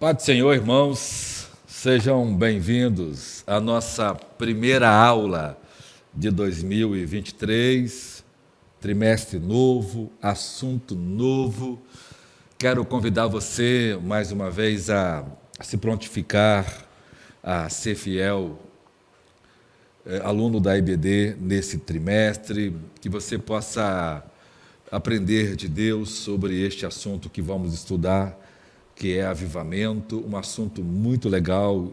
Paz do Senhor, irmãos, sejam bem-vindos à nossa primeira aula de 2023, trimestre novo, assunto novo. Quero convidar você, mais uma vez, a se prontificar, a ser fiel aluno da IBD nesse trimestre, que você possa aprender de Deus sobre este assunto que vamos estudar, que é avivamento, um assunto muito legal,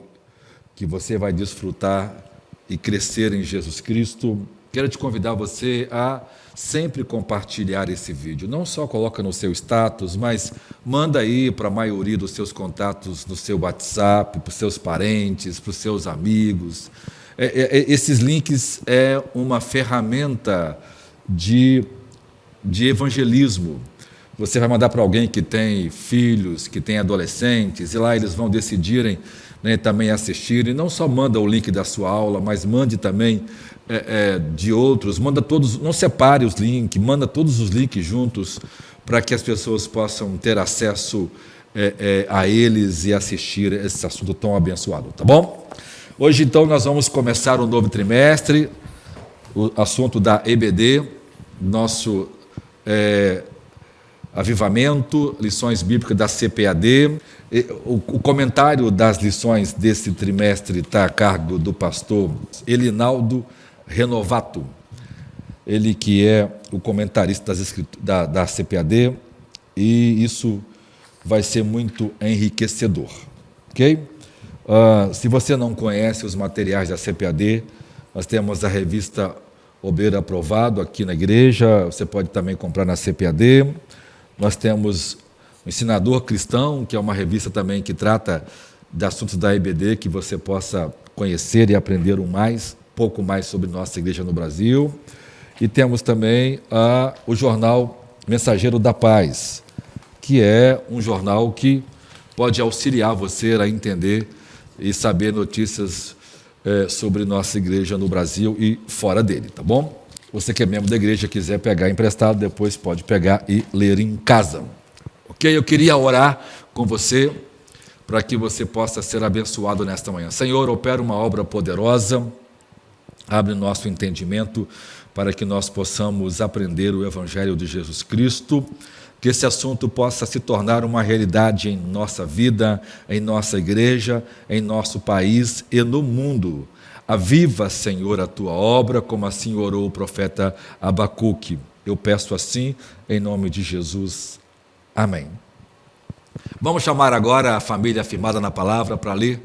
que você vai desfrutar e crescer em Jesus Cristo. Quero te convidar você a sempre compartilhar esse vídeo. Não só coloca no seu status, mas manda aí para a maioria dos seus contatos no seu WhatsApp, para os seus parentes, para os seus amigos. Esses links é uma ferramenta de evangelismo. Você vai mandar para alguém que tem filhos, que tem adolescentes, e lá eles vão decidirem, né, também assistirem. Não só manda o link da sua aula, mas mande também de outros. Manda todos, não separe os links, manda todos os links juntos para que as pessoas possam ter acesso a eles e assistir esse assunto tão abençoado, tá bom? Hoje, então, nós vamos começar um novo trimestre, o assunto da EBD, nosso avivamento, lições bíblicas da CPAD. O comentário das lições desse trimestre está a cargo do pastor Elinaldo Renovato, ele que é o comentarista da CPAD, e isso vai ser muito enriquecedor, ok? Se você não conhece os materiais da CPAD, nós temos a revista Obreiro Aprovado aqui na igreja, você pode também comprar na CPAD. Nós temos o Ensinador Cristão, que é uma revista também que trata de assuntos da IBD, que você possa conhecer e aprender pouco mais sobre nossa igreja no Brasil. E temos também o jornal Mensageiro da Paz, que é um jornal que pode auxiliar você a entender e saber notícias sobre nossa igreja no Brasil e fora dele, tá bom? Você que é membro da igreja, quiser pegar emprestado, depois pode pegar e ler em casa. Ok? Eu queria orar com você para que você possa ser abençoado nesta manhã. Senhor, opera uma obra poderosa, abre nosso entendimento para que nós possamos aprender o Evangelho de Jesus Cristo, que esse assunto possa se tornar uma realidade em nossa vida, em nossa igreja, em nosso país e no mundo. Aviva, Senhor, a tua obra, como assim orou o profeta Abacuque. Eu peço assim, em nome de Jesus. Amém. Vamos chamar agora a família firmada na palavra para ler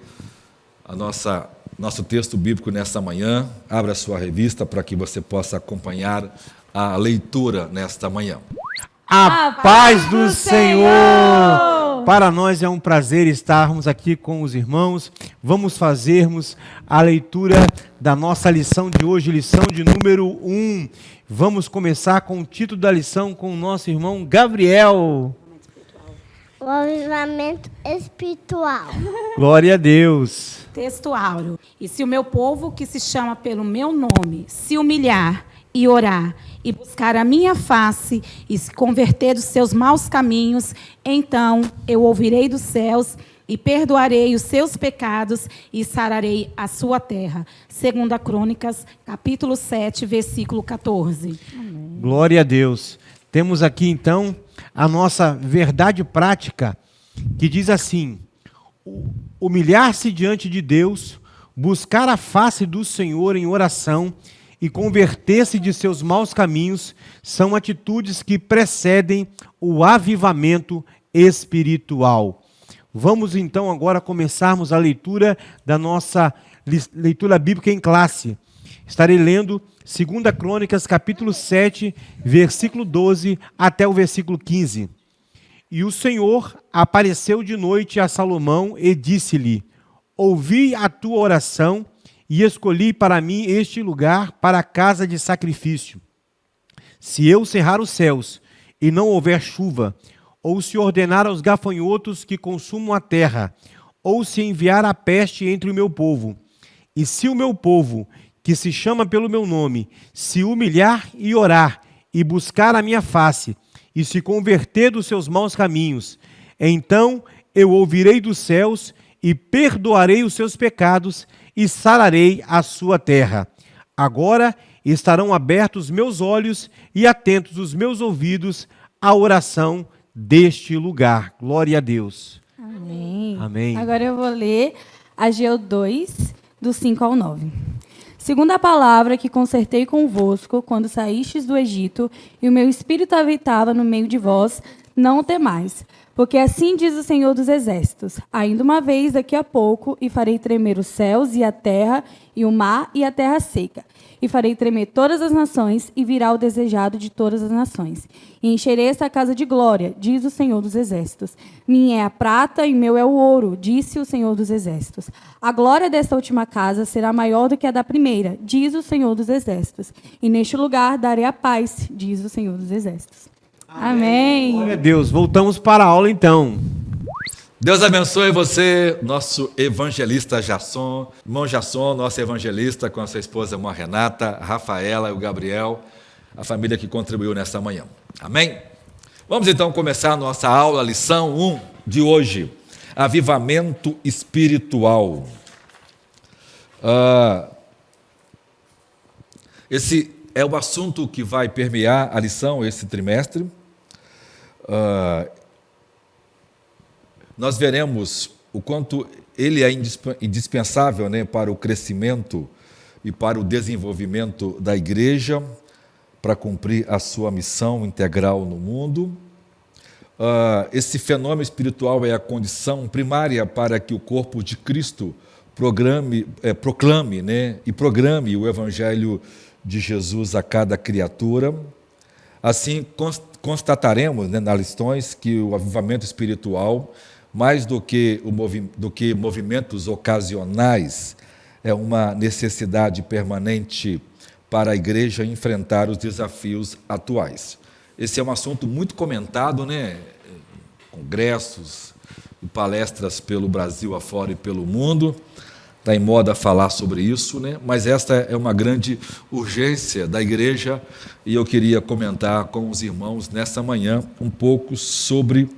nosso texto bíblico nesta manhã. Abra a sua revista para que você possa acompanhar a leitura nesta manhã. A paz do Senhor! Para nós é um prazer estarmos aqui com os irmãos. Vamos fazermos a leitura da nossa lição de hoje, lição de número 1. Vamos começar com o título da lição com o nosso irmão Gabriel. O avivamento espiritual. Glória a Deus. Texto áureo. E se o meu povo, que se chama pelo meu nome, se humilhar e orar, e buscar a minha face, e se converter dos seus maus caminhos, então eu ouvirei dos céus, e perdoarei os seus pecados, e sararei a sua terra. 2 Crônicas, capítulo 7, versículo 14. Amém. Glória a Deus. Temos aqui, então, a nossa verdade prática, que diz assim: humilhar-se diante de Deus, buscar a face do Senhor em oração e converter-se de seus maus caminhos são atitudes que precedem o avivamento espiritual. Vamos então agora começarmos a leitura da nossa leitura bíblica em classe. Estarei lendo 2 Crônicas, capítulo 7, versículo 12 até o versículo 15. E o Senhor apareceu de noite a Salomão e disse-lhe: ouvi a tua oração e escolhi para mim este lugar para a casa de sacrifício. Se eu cerrar os céus e não houver chuva, ou se ordenar aos gafanhotos que consumam a terra, ou se enviar a peste entre o meu povo, e se o meu povo, que se chama pelo meu nome, se humilhar e orar, e buscar a minha face, e se converter dos seus maus caminhos, então eu ouvirei dos céus e perdoarei os seus pecados e sararei a sua terra. Agora estarão abertos meus olhos e atentos os meus ouvidos à oração deste lugar. Glória a Deus. Amém. Amém. Agora eu vou ler Ageu 2, do 5 ao 9. Segundo a palavra que concertei convosco quando saístes do Egito, e o meu espírito habitava no meio de vós, não o temais. Porque assim diz o Senhor dos Exércitos: ainda uma vez daqui a pouco, e farei tremer os céus e a terra, e o mar e a terra seca. E farei tremer todas as nações, e virá o desejado de todas as nações. E encherei esta casa de glória, diz o Senhor dos Exércitos. Minha é a prata e meu é o ouro, disse o Senhor dos Exércitos. A glória desta última casa será maior do que a da primeira, diz o Senhor dos Exércitos. E neste lugar darei a paz, diz o Senhor dos Exércitos. Amém. Glória a Deus. Voltamos para a aula então. Deus abençoe você, nosso evangelista Jasson, irmão Jasson, nosso evangelista, com a sua esposa, irmã Renata, a Rafaela e o Gabriel, a família que contribuiu nesta manhã. Amém? Vamos então começar a nossa aula, lição 1 de hoje, avivamento espiritual. Esse é o assunto que vai permear a lição esse trimestre. Nós veremos o quanto ele é indispensável, né, para o crescimento e para o desenvolvimento da igreja, para cumprir a sua missão integral no mundo. Esse fenômeno espiritual é a condição primária para que o corpo de Cristo proclame, né, e programe o evangelho de Jesus a cada criatura. Assim, constataremos, né, nas lições que o avivamento espiritual, mais do que movimentos ocasionais, é uma necessidade permanente para a igreja enfrentar os desafios atuais. Esse é um assunto muito comentado, né? Congressos e palestras pelo Brasil afora e pelo mundo. Está em moda falar sobre isso, né? Mas esta é uma grande urgência da igreja e eu queria comentar com os irmãos nessa manhã um pouco sobre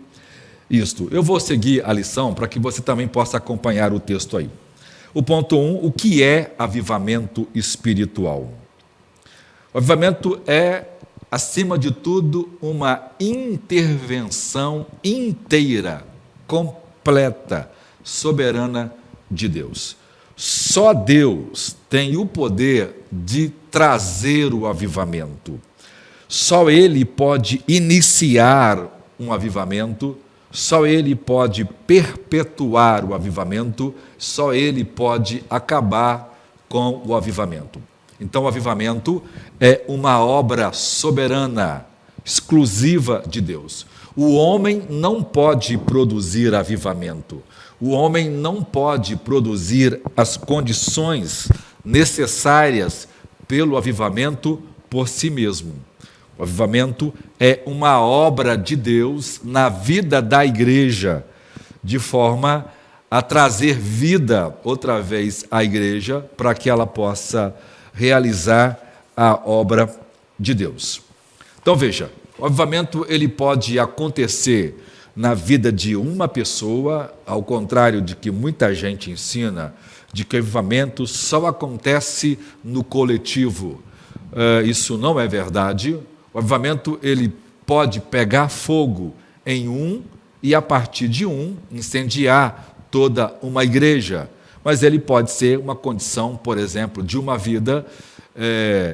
isto. Eu vou seguir a lição para que você também possa acompanhar o texto aí. O ponto 1, o que é avivamento espiritual? O avivamento é, acima de tudo, uma intervenção inteira, completa, soberana de Deus. Só Deus tem o poder de trazer o avivamento. Só Ele pode iniciar um avivamento, só Ele pode perpetuar o avivamento, só Ele pode acabar com o avivamento. Então, o avivamento é uma obra soberana, exclusiva de Deus. O homem não pode produzir avivamento. O homem não pode produzir as condições necessárias pelo avivamento por si mesmo. O avivamento é uma obra de Deus na vida da igreja, de forma a trazer vida outra vez à igreja, para que ela possa realizar a obra de Deus. Então veja, o avivamento ele pode acontecer na vida de uma pessoa, ao contrário de que muita gente ensina, de que o avivamento só acontece no coletivo. Isso não é verdade. O avivamento ele pode pegar fogo em um e, a partir de um, incendiar toda uma igreja. Mas ele pode ser uma condição, por exemplo, de uma vida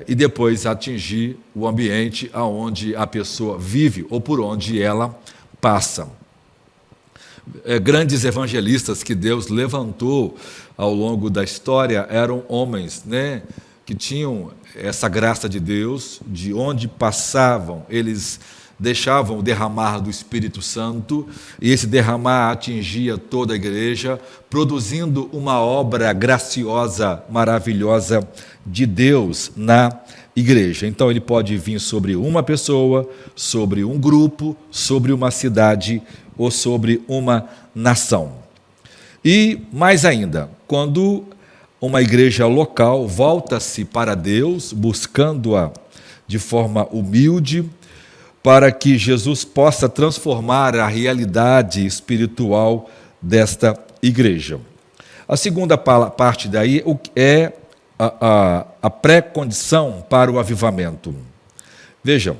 e depois atingir o ambiente onde a pessoa vive ou por onde ela passa. Grandes evangelistas que Deus levantou ao longo da história eram homens, né, que tinham essa graça de Deus, de onde passavam, eles deixavam o derramar do Espírito Santo, e esse derramar atingia toda a igreja, produzindo uma obra graciosa, maravilhosa de Deus na igreja. Então ele pode vir sobre uma pessoa, sobre um grupo, sobre uma cidade ou sobre uma nação. E mais ainda, quando uma igreja local volta-se para Deus, buscando-a de forma humilde, para que Jesus possa transformar a realidade espiritual desta igreja. A segunda parte daí é a pré-condição para o avivamento. Vejam,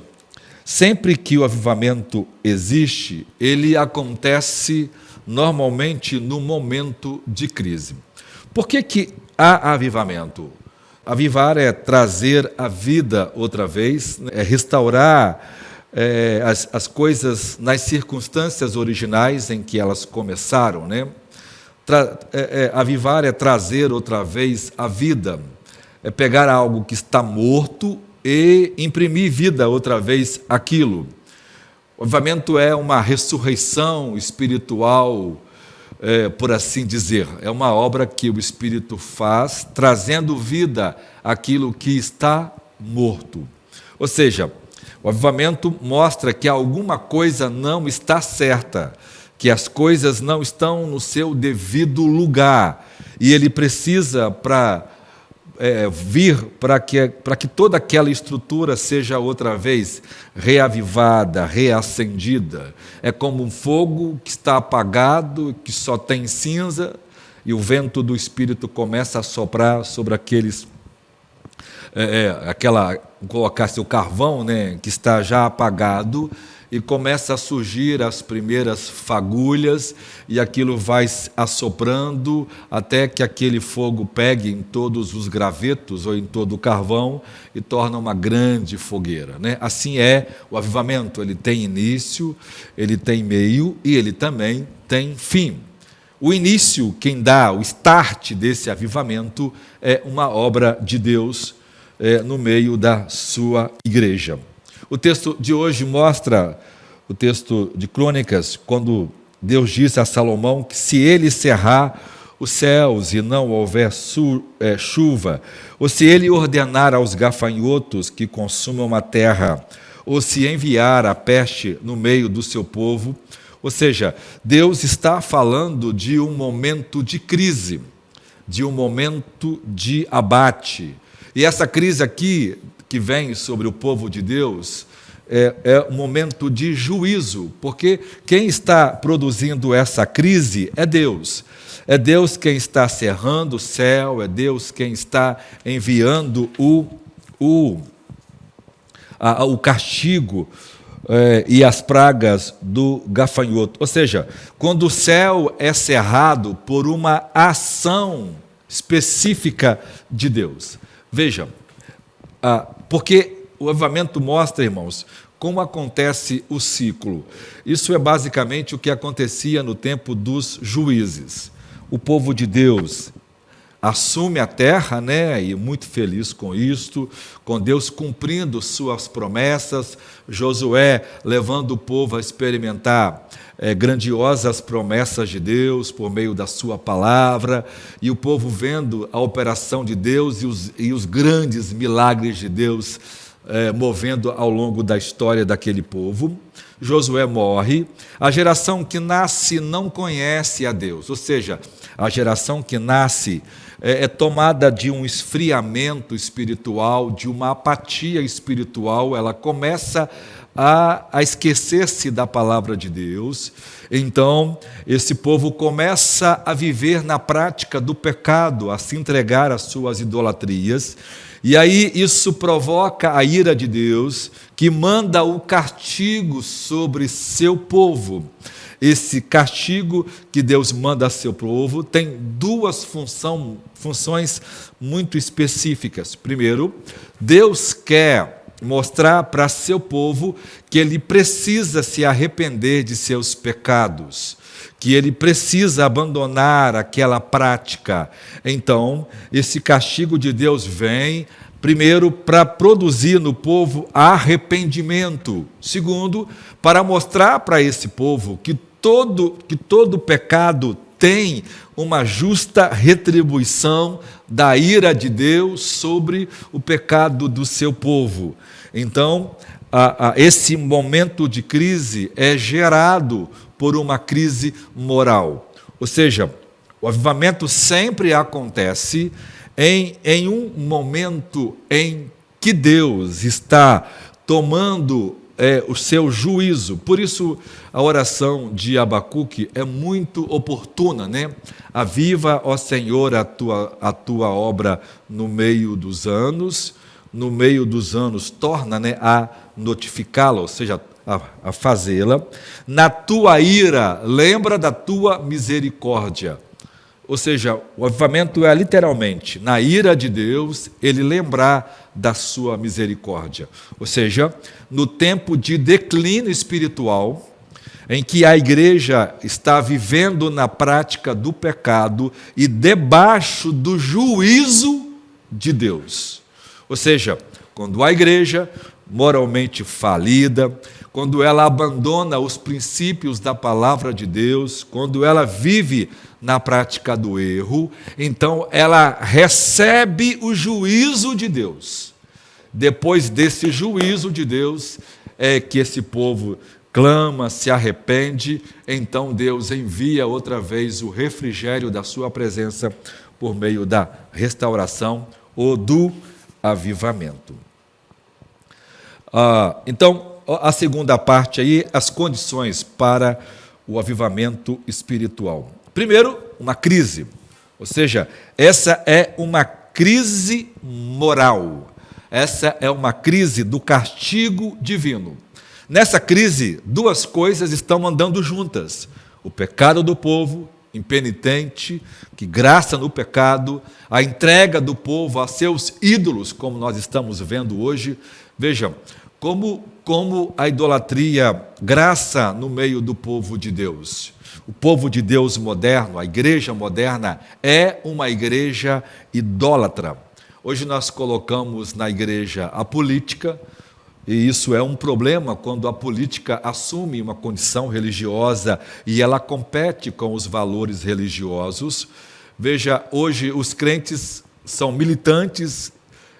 sempre que o avivamento existe, ele acontece normalmente no momento de crise. Por que há avivamento? Avivar é trazer a vida outra vez, é restaurar as coisas nas circunstâncias originais em que elas começaram, né? Avivar é trazer outra vez a vida, é pegar algo que está morto e imprimir vida outra vez àquilo. O avivamento é uma ressurreição espiritual, por assim dizer. É uma obra que o Espírito faz, trazendo vida àquilo que está morto. Ou seja, o avivamento mostra que alguma coisa não está certa, que as coisas não estão no seu devido lugar, e ele precisa vir para que toda aquela estrutura seja outra vez reavivada, reacendida. É como um fogo que está apagado, que só tem cinza, e o vento do Espírito começa a soprar sobre aqueles, colocar seu carvão, né, que está já apagado, e começa a surgir as primeiras fagulhas, e aquilo vai assoprando até que aquele fogo pegue em todos os gravetos ou em todo o carvão e torna uma grande fogueira, né? Assim é o avivamento, ele tem início, ele tem meio e ele também tem fim. O início, quem dá o start desse avivamento é uma obra de Deus no meio da sua igreja. O texto de hoje mostra, o texto de Crônicas, quando Deus disse a Salomão que se ele cerrar os céus e não houver chuva, ou se ele ordenar aos gafanhotos que consumam a terra, ou se enviar a peste no meio do seu povo, ou seja, Deus está falando de um momento de crise, de um momento de abate. E essa crise aqui, que vem sobre o povo de Deus, é um momento de juízo, porque quem está produzindo essa crise é Deus. É Deus quem está cerrando o céu, é Deus quem está enviando o castigo e as pragas do gafanhoto. Ou seja, quando o céu é cerrado por uma ação específica de Deus. Vejam, porque o avivamento mostra, irmãos, como acontece o ciclo. Isso é basicamente o que acontecia no tempo dos juízes. O povo de Deus assume a terra, né, e muito feliz com isto, com Deus cumprindo suas promessas, Josué levando o povo a experimentar grandiosas promessas de Deus por meio da sua palavra, e o povo vendo a operação de Deus e os grandes milagres de Deus movendo ao longo da história daquele povo. Josué morre, a geração que nasce não conhece a Deus, ou seja, a geração que nasce é tomada de um esfriamento espiritual, de uma apatia espiritual, ela começa a esquecer-se da palavra de Deus. Então, esse povo começa a viver na prática do pecado, a se entregar às suas idolatrias, e aí isso provoca a ira de Deus, que manda o castigo sobre seu povo. Esse castigo que Deus manda a seu povo tem duas funções muito específicas. Primeiro, Deus quer mostrar para seu povo que ele precisa se arrepender de seus pecados, que ele precisa abandonar aquela prática. Então, esse castigo de Deus vem, primeiro, para produzir no povo arrependimento. Segundo, para mostrar para esse povo que todo pecado tem uma justa retribuição da ira de Deus sobre o pecado do seu povo. Então, esse momento de crise é gerado por uma crise moral. Ou seja, o avivamento sempre acontece em um momento em que Deus está tomando o seu juízo. Por isso, a oração de Abacuque é muito oportuna, né? Aviva, ó Senhor, a tua obra no meio dos anos, torna, né, a notificá-la, ou seja, a fazê-la. Na tua ira, lembra da tua misericórdia. Ou seja, o avivamento é literalmente, na ira de Deus, ele lembrar da sua misericórdia. Ou seja, no tempo de declínio espiritual, em que a igreja está vivendo na prática do pecado e debaixo do juízo de Deus. Ou seja, quando a igreja, moralmente falida, quando ela abandona os princípios da palavra de Deus, quando ela vive na prática do erro, então ela recebe o juízo de Deus. Depois desse juízo de Deus, é que esse povo clama, se arrepende, então Deus envia outra vez o refrigério da sua presença por meio da restauração ou do avivamento. Então, a segunda parte aí, as condições para o avivamento espiritual. Primeiro, uma crise, ou seja, essa é uma crise moral, essa é uma crise do castigo divino. Nessa crise, duas coisas estão andando juntas: o pecado do povo impenitente, que graça no pecado, a entrega do povo a seus ídolos, como nós estamos vendo hoje. Vejam, como a idolatria graça no meio do povo de Deus. O povo de Deus moderno, a igreja moderna, é uma igreja idólatra. Hoje nós colocamos na igreja a política, e isso é um problema quando a política assume uma condição religiosa e ela compete com os valores religiosos. Veja, hoje os crentes são militantes,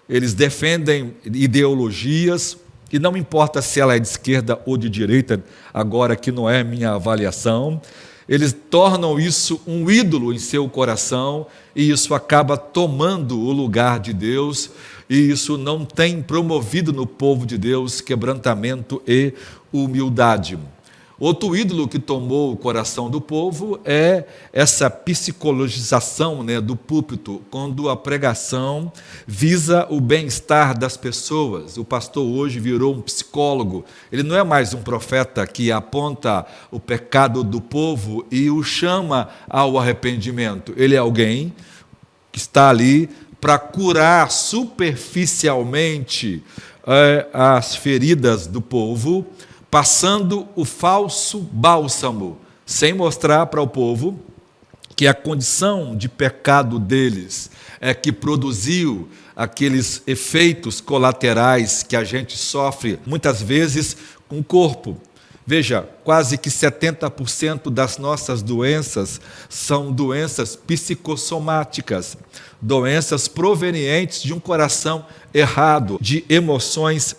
eles defendem ideologias, e não importa se ela é de esquerda ou de direita, agora que não é minha avaliação, eles tornam isso um ídolo em seu coração, e isso acaba tomando o lugar de Deus, e isso não tem promovido no povo de Deus quebrantamento e humildade. Outro ídolo que tomou o coração do povo é essa psicologização, né, do púlpito, quando a pregação visa o bem-estar das pessoas. O pastor hoje virou um psicólogo, ele não é mais um profeta que aponta o pecado do povo e o chama ao arrependimento. Ele é alguém que está ali para curar superficialmente as feridas do povo, passando o falso bálsamo, sem mostrar para o povo que a condição de pecado deles é que produziu aqueles efeitos colaterais que a gente sofre, muitas vezes, com o corpo. Veja, quase que 70% das nossas doenças são doenças psicossomáticas, doenças provenientes de um coração errado, de emoções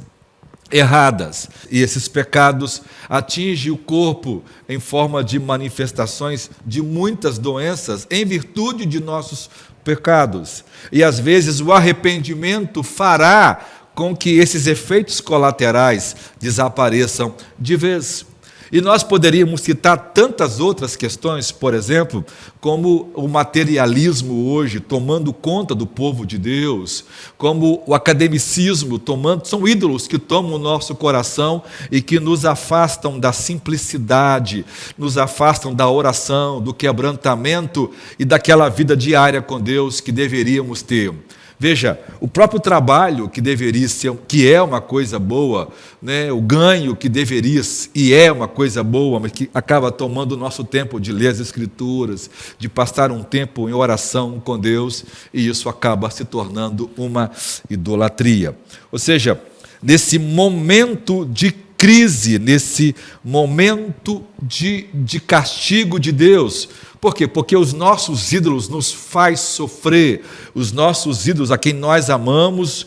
erradas. E esses pecados atingem o corpo em forma de manifestações de muitas doenças em virtude de nossos pecados. E às vezes o arrependimento fará com que esses efeitos colaterais desapareçam de vez. E nós poderíamos citar tantas outras questões, por exemplo, como o materialismo hoje tomando conta do povo de Deus, como o academicismo tomando, são ídolos que tomam o nosso coração e que nos afastam da simplicidade, nos afastam da oração, do quebrantamento e daquela vida diária com Deus que deveríamos ter. Veja, o próprio trabalho que deveria ser, que é uma coisa boa, né, o ganho que deveria e é uma coisa boa, mas que acaba tomando o nosso tempo de ler as Escrituras, de passar um tempo em oração com Deus, e isso acaba se tornando uma idolatria. Ou seja, nesse momento de crise, nesse momento de castigo de Deus. Por quê? Porque os nossos ídolos nos faz sofrer, os nossos ídolos a quem nós amamos,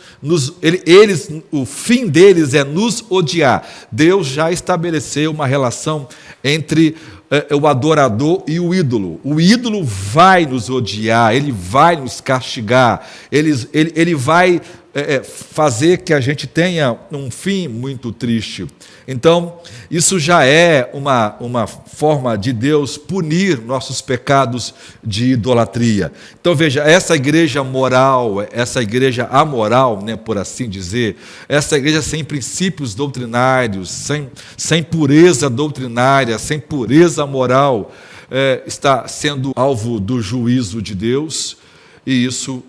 o fim deles é nos odiar. Deus já estabeleceu uma relação entre o adorador e o ídolo. O ídolo vai nos odiar, ele vai nos castigar, ele vai fazer que a gente tenha um fim muito triste. Então, isso já é uma forma de Deus punir nossos pecados de idolatria. Então, veja, essa igreja moral, essa igreja amoral, né, por assim dizer, essa igreja sem princípios doutrinários, sem pureza doutrinária, sem pureza moral, está sendo alvo do juízo de Deus, e isso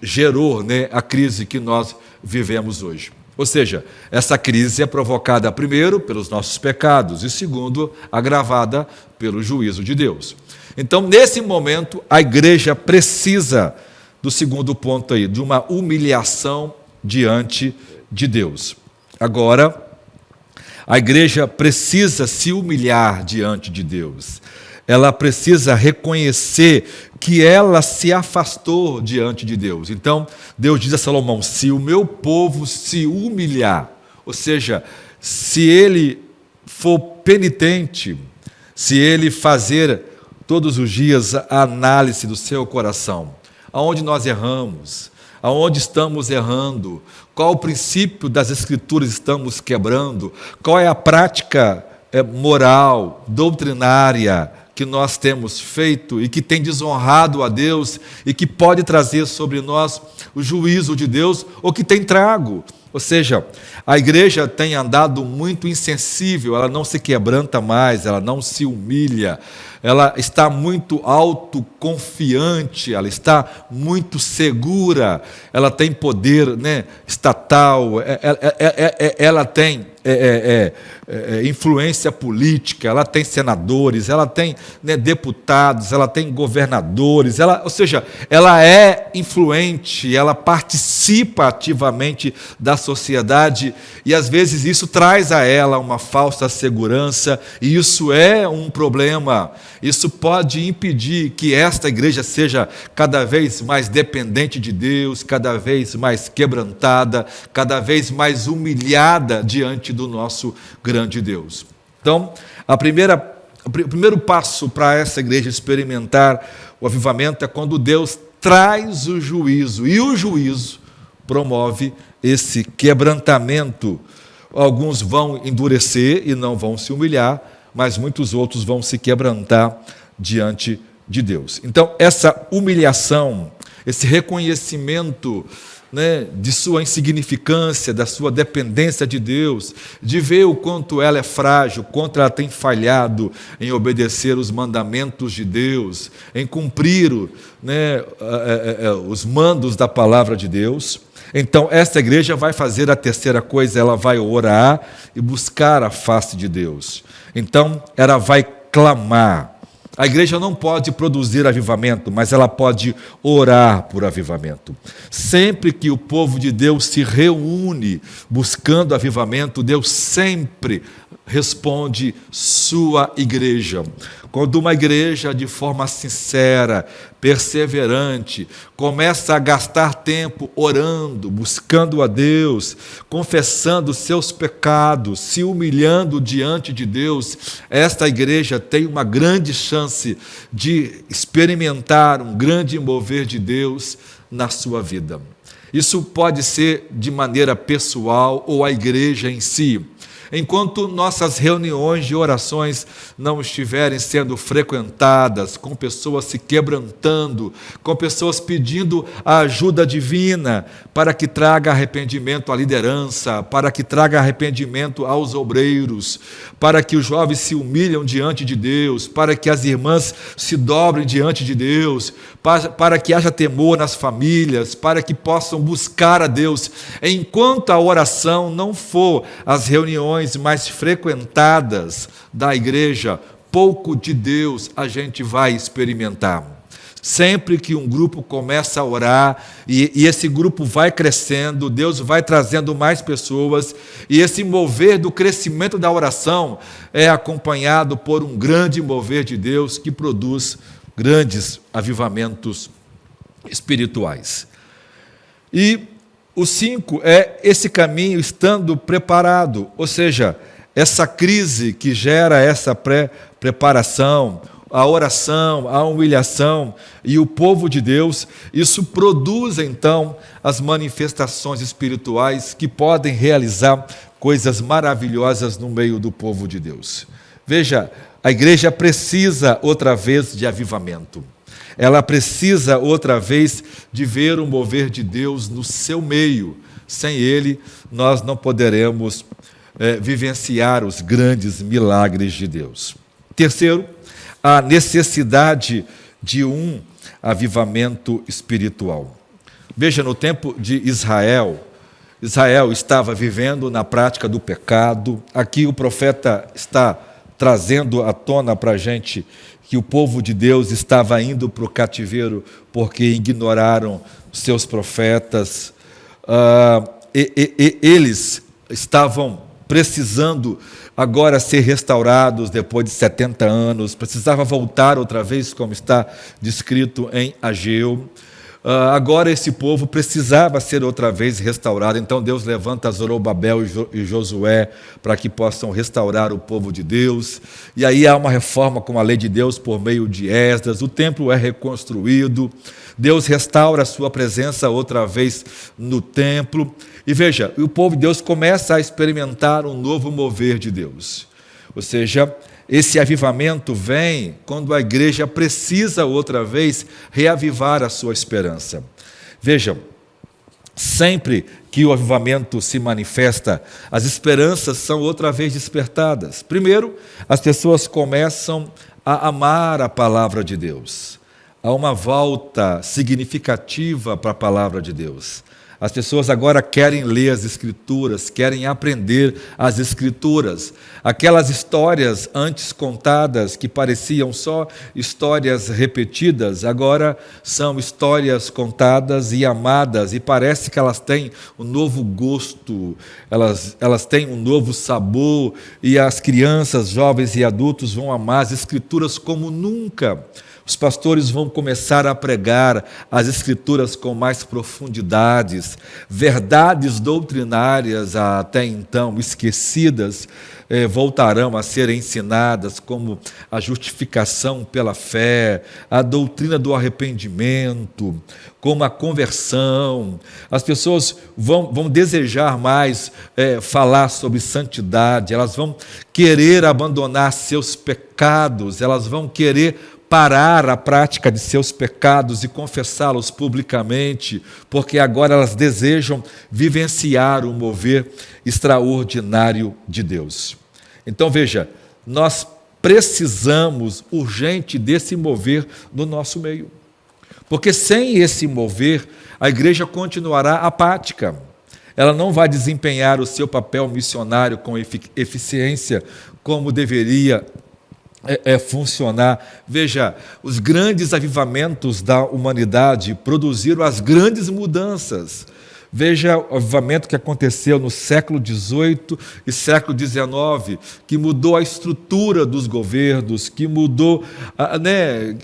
gerou, né, a crise que nós vivemos hoje. Ou seja, essa crise é provocada, primeiro, pelos nossos pecados e, segundo, agravada pelo juízo de Deus. Então, nesse momento, a igreja precisa do segundo ponto aí, de uma humilhação diante de Deus. Agora, a igreja precisa se humilhar diante de Deus. Ela precisa reconhecer que ela se afastou diante de Deus. Então, Deus diz a Salomão: se o meu povo se humilhar, ou seja, se ele for penitente, se ele fazer todos os dias a análise do seu coração, aonde nós erramos, aonde estamos errando, qual o princípio das Escrituras estamos quebrando, qual é a prática moral, doutrinária, que nós temos feito e que tem desonrado a Deus e que pode trazer sobre nós o juízo de Deus, ou que tem trago. Ou seja, a igreja tem andado muito insensível, ela não se quebranta mais, ela não se humilha, ela está muito autoconfiante, ela está muito segura, ela tem poder, né, estatal, ela tem influência política, ela tem senadores, ela tem, né, deputados, ela tem governadores, ou seja, ela é influente, ela participa ativamente da sociedade, e às vezes isso traz a ela uma falsa segurança, e isso é um problema. Isso pode impedir que esta igreja seja cada vez mais dependente de Deus, cada vez mais quebrantada, cada vez mais humilhada diante do nosso grande Deus. Então, o primeiro passo para essa igreja experimentar o avivamento é quando Deus traz o juízo, e o juízo promove esse quebrantamento. Alguns vão endurecer e não vão se humilhar, mas muitos outros vão se quebrantar diante de Deus. Então, essa humilhação, esse reconhecimento, né, de sua insignificância, da sua dependência de Deus, de ver o quanto ela é frágil, quanto ela tem falhado em obedecer os mandamentos de Deus, em cumprir, né, os mandos da palavra de Deus. Então, esta igreja vai fazer a terceira coisa, ela vai orar e buscar a face de Deus. Então, ela vai clamar. A igreja não pode produzir avivamento, mas ela pode orar por avivamento. Sempre que o povo de Deus se reúne buscando avivamento, Deus sempre responde sua igreja. Quando uma igreja, de forma sincera, perseverante, começa a gastar tempo orando, buscando a Deus, confessando seus pecados, se humilhando diante de Deus, esta igreja tem uma grande chance de experimentar um grande mover de Deus na sua vida. Isso pode ser de maneira pessoal ou a igreja em si. Enquanto nossas reuniões de orações não estiverem sendo frequentadas, com pessoas se quebrantando, com pessoas pedindo a ajuda divina para que traga arrependimento à liderança, para que traga arrependimento aos obreiros, para que os jovens se humilhem diante de Deus, para que as irmãs se dobrem diante de Deus, para que haja temor nas famílias, para que possam buscar a Deus. Enquanto a oração não for as reuniões mais frequentadas da igreja, pouco de Deus a gente vai experimentar. Sempre que um grupo começa a orar e esse grupo vai crescendo, Deus vai trazendo mais pessoas, e esse mover do crescimento da oração é acompanhado por um grande mover de Deus que produz grandes avivamentos espirituais. E o 5 é esse caminho estando preparado, ou seja, essa crise que gera essa preparação, a oração, a humilhação e o povo de Deus, isso produz então as manifestações espirituais que podem realizar coisas maravilhosas no meio do povo de Deus. Veja, a igreja precisa outra vez de avivamento. Ela precisa outra vez de ver o mover de Deus no seu meio. Sem ele, nós não poderemos vivenciar os grandes milagres de Deus. Terceiro, a necessidade de um avivamento espiritual. Veja, no tempo de Israel estava vivendo na prática do pecado. Aqui o profeta está trazendo à tona para a gente que o povo de Deus estava indo para o cativeiro porque ignoraram seus profetas. Eles estavam precisando agora ser restaurados depois de 70 anos, precisava voltar outra vez, como está descrito em Ageu. Agora esse povo precisava ser outra vez restaurado, então Deus levanta Zorobabel e Josué para que possam restaurar o povo de Deus, e aí há uma reforma com a lei de Deus por meio de Esdras, o templo é reconstruído, Deus restaura a sua presença outra vez no templo, e veja, o povo de Deus começa a experimentar um novo mover de Deus, ou seja, esse avivamento vem quando a igreja precisa outra vez reavivar a sua esperança. Vejam, sempre que o avivamento se manifesta, as esperanças são outra vez despertadas. Primeiro, as pessoas começam a amar a palavra de Deus. Há uma volta significativa para a palavra de Deus. As pessoas agora querem ler as Escrituras, querem aprender as Escrituras. Aquelas histórias antes contadas, que pareciam só histórias repetidas, agora são histórias contadas e amadas, e parece que elas têm um novo gosto, elas têm um novo sabor, e as crianças, jovens e adultos vão amar as Escrituras como nunca. Os pastores vão começar a pregar as Escrituras com mais profundidades, verdades doutrinárias até então esquecidas voltarão a ser ensinadas, como a justificação pela fé, a doutrina do arrependimento, como a conversão. As pessoas vão desejar mais falar sobre santidade, elas vão querer abandonar seus pecados, elas vão querer parar a prática de seus pecados e confessá-los publicamente, porque agora elas desejam vivenciar o mover extraordinário de Deus. Então veja, nós precisamos urgente desse mover no nosso meio, porque sem esse mover a igreja continuará apática, ela não vai desempenhar o seu papel missionário com eficiência como deveria funcionar. Veja, os grandes avivamentos da humanidade produziram as grandes mudanças. Veja o avivamento que aconteceu no século XVIII e século XIX, que mudou a estrutura dos governos, que mudou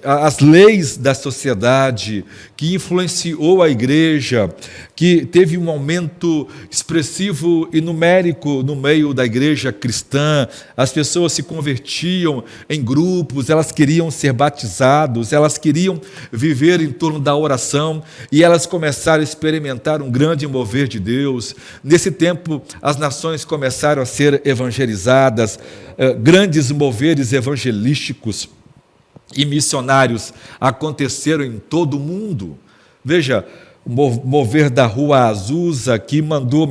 as leis da sociedade, que influenciou a igreja, que teve um aumento expressivo e numérico no meio da igreja cristã. As pessoas se convertiam em grupos, elas queriam ser batizados, elas queriam viver em torno da oração, e elas começaram a experimentar um grande mover de Deus. Nesse tempo, as nações começaram a ser evangelizadas, grandes moveres evangelísticos e missionários aconteceram em todo o mundo. Veja, o mover da Rua Azusa, que mandou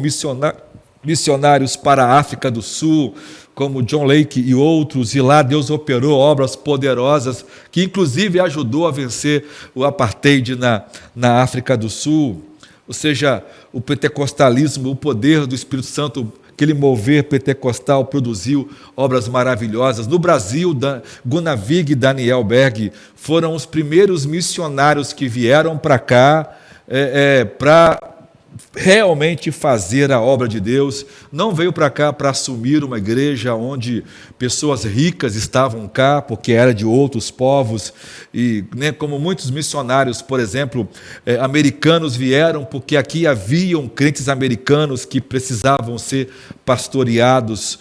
missionários para a África do Sul, como John Lake e outros, e lá Deus operou obras poderosas, que inclusive ajudou a vencer o apartheid na África do Sul. Ou seja, o pentecostalismo, o poder do Espírito Santo, aquele mover pentecostal produziu obras maravilhosas. No Brasil, Gunavig e Daniel Berg foram os primeiros missionários que vieram para cá para realmente fazer a obra de Deus, não veio para cá para assumir uma igreja onde pessoas ricas estavam cá, porque era de outros povos, e como muitos missionários, por exemplo, americanos vieram, porque aqui haviam crentes americanos que precisavam ser pastoreados,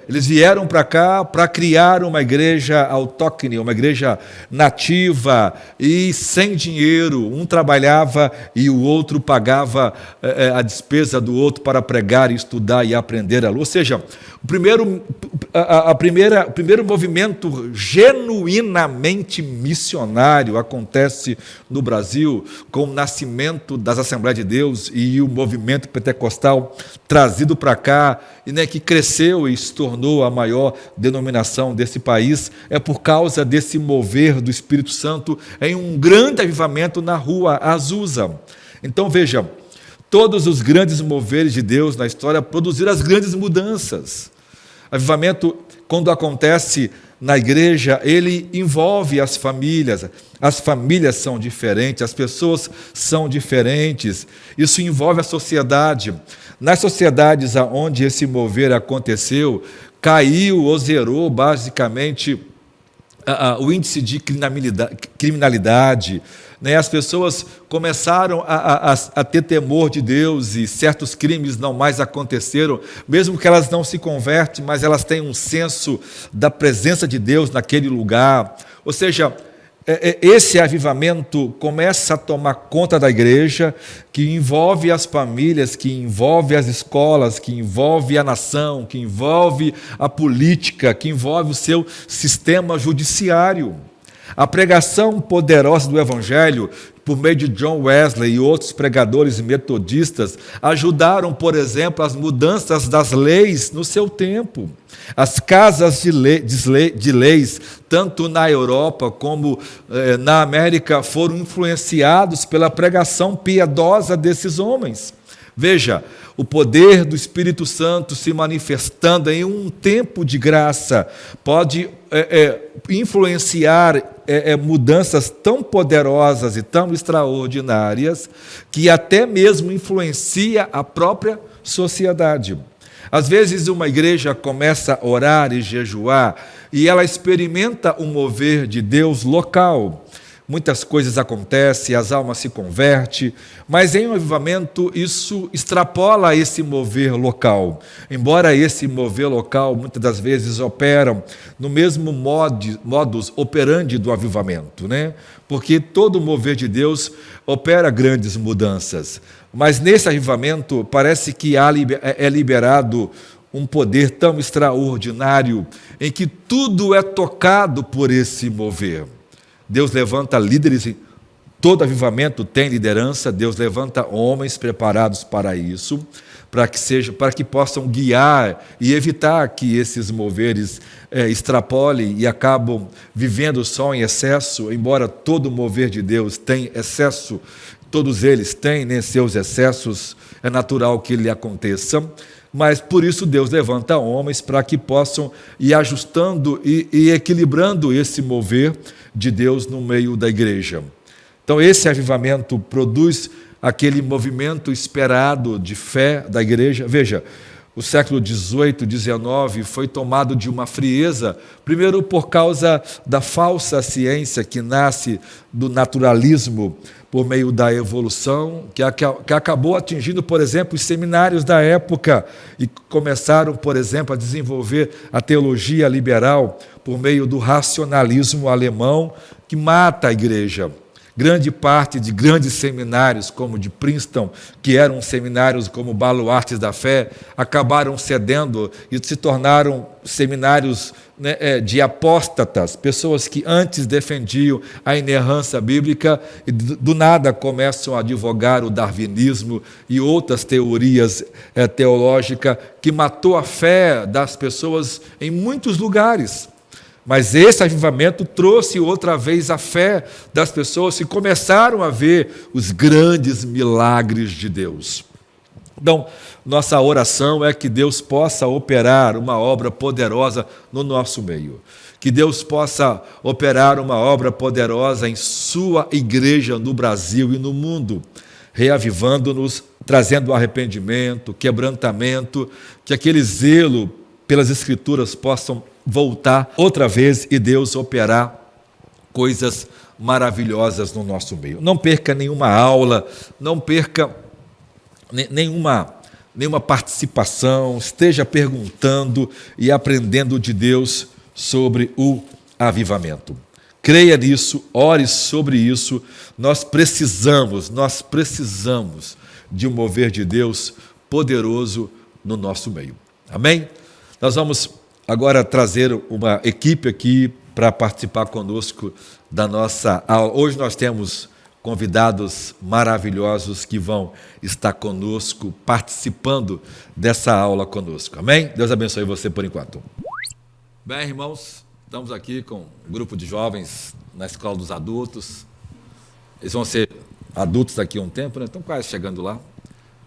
eles vieram para cá para criar uma igreja autóctone, uma igreja nativa, e sem dinheiro, um trabalhava e o outro pagava a despesa do outro para pregar, estudar e aprender a luz. Ou seja, o primeiro movimento genuinamente missionário acontece no Brasil com o nascimento das Assembleias de Deus e o movimento pentecostal trazido para cá, que cresceu e se tornou a maior denominação desse país, é por causa desse mover do Espírito Santo em um grande avivamento na rua Azusa. Então, veja, todos os grandes moveres de Deus na história produziram as grandes mudanças. Avivamento, quando acontece na igreja, ele envolve as famílias são diferentes, as pessoas são diferentes, isso envolve a sociedade. Nas sociedades onde esse mover aconteceu, caiu ou zerou basicamente o índice de criminalidade, as pessoas começaram a ter temor de Deus e certos crimes não mais aconteceram, mesmo que elas não se convertem, mas elas têm um senso da presença de Deus naquele lugar. Ou seja, esse avivamento começa a tomar conta da igreja, que envolve as famílias, que envolve as escolas, que envolve a nação, que envolve a política, que envolve o seu sistema judiciário. A pregação poderosa do Evangelho, por meio de John Wesley e outros pregadores metodistas, ajudaram, por exemplo, as mudanças das leis no seu tempo. As casas de leis, tanto na Europa como na América, foram influenciados pela pregação piedosa desses homens. Veja, o poder do Espírito Santo se manifestando em um tempo de graça pode influenciar mudanças tão poderosas e tão extraordinárias que até mesmo influencia a própria sociedade. Às vezes uma igreja começa a orar e jejuar e ela experimenta um mover de Deus local. Muitas coisas acontecem, as almas se convertem, mas em um avivamento isso extrapola esse mover local. Embora esse mover local muitas das vezes operam no mesmo modus operandi do avivamento, porque todo mover de Deus opera grandes mudanças. Mas nesse avivamento parece que é liberado um poder tão extraordinário em que tudo é tocado por esse mover. Deus levanta líderes, todo avivamento tem liderança, Deus levanta homens preparados para isso, para que possam guiar e evitar que esses moveres extrapolem e acabam vivendo só em excesso, embora todo mover de Deus tem excesso, todos eles têm seus excessos, é natural que ele aconteça, mas por isso Deus levanta homens para que possam ir ajustando e equilibrando esse mover de Deus no meio da igreja. Então esse avivamento produz aquele movimento esperado de fé da igreja. Veja, o século XVIII, XIX foi tomado de uma frieza, primeiro por causa da falsa ciência que nasce do naturalismo por meio da evolução, que acabou atingindo, por exemplo, os seminários da época e começaram, por exemplo, a desenvolver a teologia liberal por meio do racionalismo alemão, que mata a igreja. Grande parte de grandes seminários, como de Princeton, que eram seminários como baluartes da fé, acabaram cedendo e se tornaram seminários de apóstatas, pessoas que antes defendiam a inerrância bíblica e do nada começam a advogar o darwinismo e outras teorias teológicas que matou a fé das pessoas em muitos lugares. Mas esse avivamento trouxe outra vez a fé das pessoas que começaram a ver os grandes milagres de Deus. Então, nossa oração é que Deus possa operar uma obra poderosa no nosso meio. Que Deus possa operar uma obra poderosa em sua igreja no Brasil e no mundo. reavivando-nos, trazendo arrependimento, quebrantamento, que aquele zelo pelas Escrituras possam voltar outra vez e Deus operar coisas maravilhosas no nosso meio. Não perca nenhuma aula, não perca nenhuma participação, esteja perguntando e aprendendo de Deus sobre o avivamento. Creia nisso, ore sobre isso. Nós precisamos de um mover de Deus poderoso no nosso meio. Amém? Nós vamos agora trazer uma equipe aqui para participar conosco da nossa aula. Hoje nós temos convidados maravilhosos que vão estar conosco, participando dessa aula conosco. Amém? Deus abençoe você por enquanto. Bem, irmãos, estamos aqui com um grupo de jovens na Escola dos Adultos. Eles vão ser adultos daqui a um tempo, né? Estão quase chegando lá.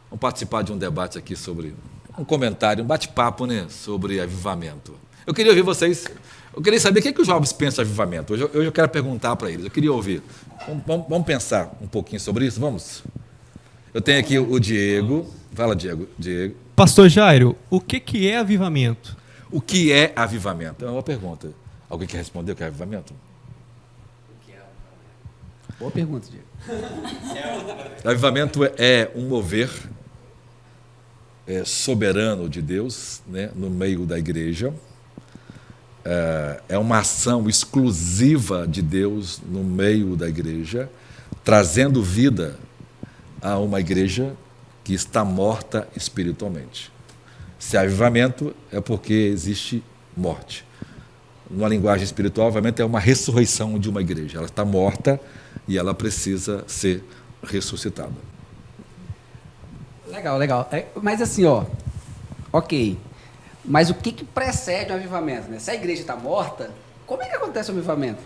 Vamos participar de um debate aqui sobre um comentário, um bate-papo, né? Sobre avivamento. Eu queria ouvir vocês. Eu queria saber o que os jovens pensam de avivamento. Hoje eu quero perguntar para eles. Eu queria ouvir. Vamos pensar um pouquinho sobre isso? Vamos? Eu tenho aqui o Diego. Fala, Diego. Pastor Jairo, o que é avivamento? O que é avivamento? É uma boa pergunta. Alguém quer responder o que é avivamento? Boa pergunta, Diego. Avivamento é um mover soberano de Deus, né, no meio da igreja. É uma ação exclusiva de Deus no meio da igreja, trazendo vida a uma igreja que está morta espiritualmente. Se é avivamento, é porque existe morte. Numa linguagem espiritual, avivamento é uma ressurreição de uma igreja. Ela está morta e ela precisa ser ressuscitada. Legal. Mas assim, ok. Mas o que precede o avivamento? Né? Se a igreja está morta, como é que acontece o avivamento?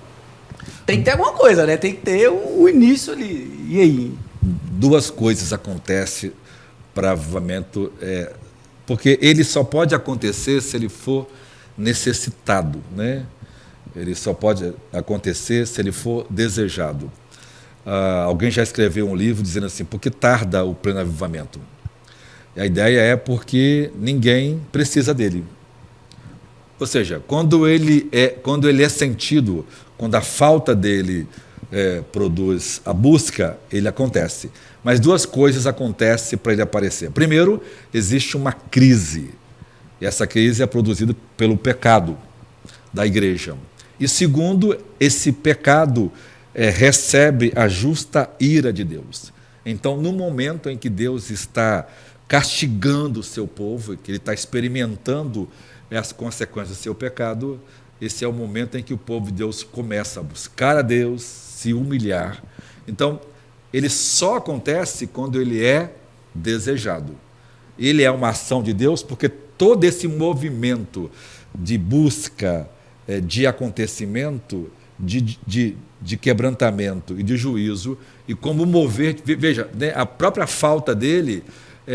Tem que ter alguma coisa, né? Tem que ter um início ali. E aí? Duas coisas acontecem para avivamento, porque ele só pode acontecer se ele for necessitado, né? Ele só pode acontecer se ele for desejado. Alguém já escreveu um livro dizendo assim, por que tarda o pleno avivamento? E a ideia é porque ninguém precisa dele. Ou seja, quando ele é sentido, quando a falta dele produz a busca, ele acontece. Mas duas coisas acontecem para ele aparecer. Primeiro, existe uma crise. E essa crise é produzida pelo pecado da igreja. E segundo, esse pecado recebe a justa ira de Deus. Então, no momento em que Deus está castigando o seu povo, que ele está experimentando as consequências do seu pecado, esse é o momento em que o povo de Deus começa a buscar a Deus, se humilhar. Então, ele só acontece quando ele é desejado. Ele é uma ação de Deus porque todo esse movimento de busca, de acontecimento, de quebrantamento e de juízo, e como mover, veja, né, a própria falta dele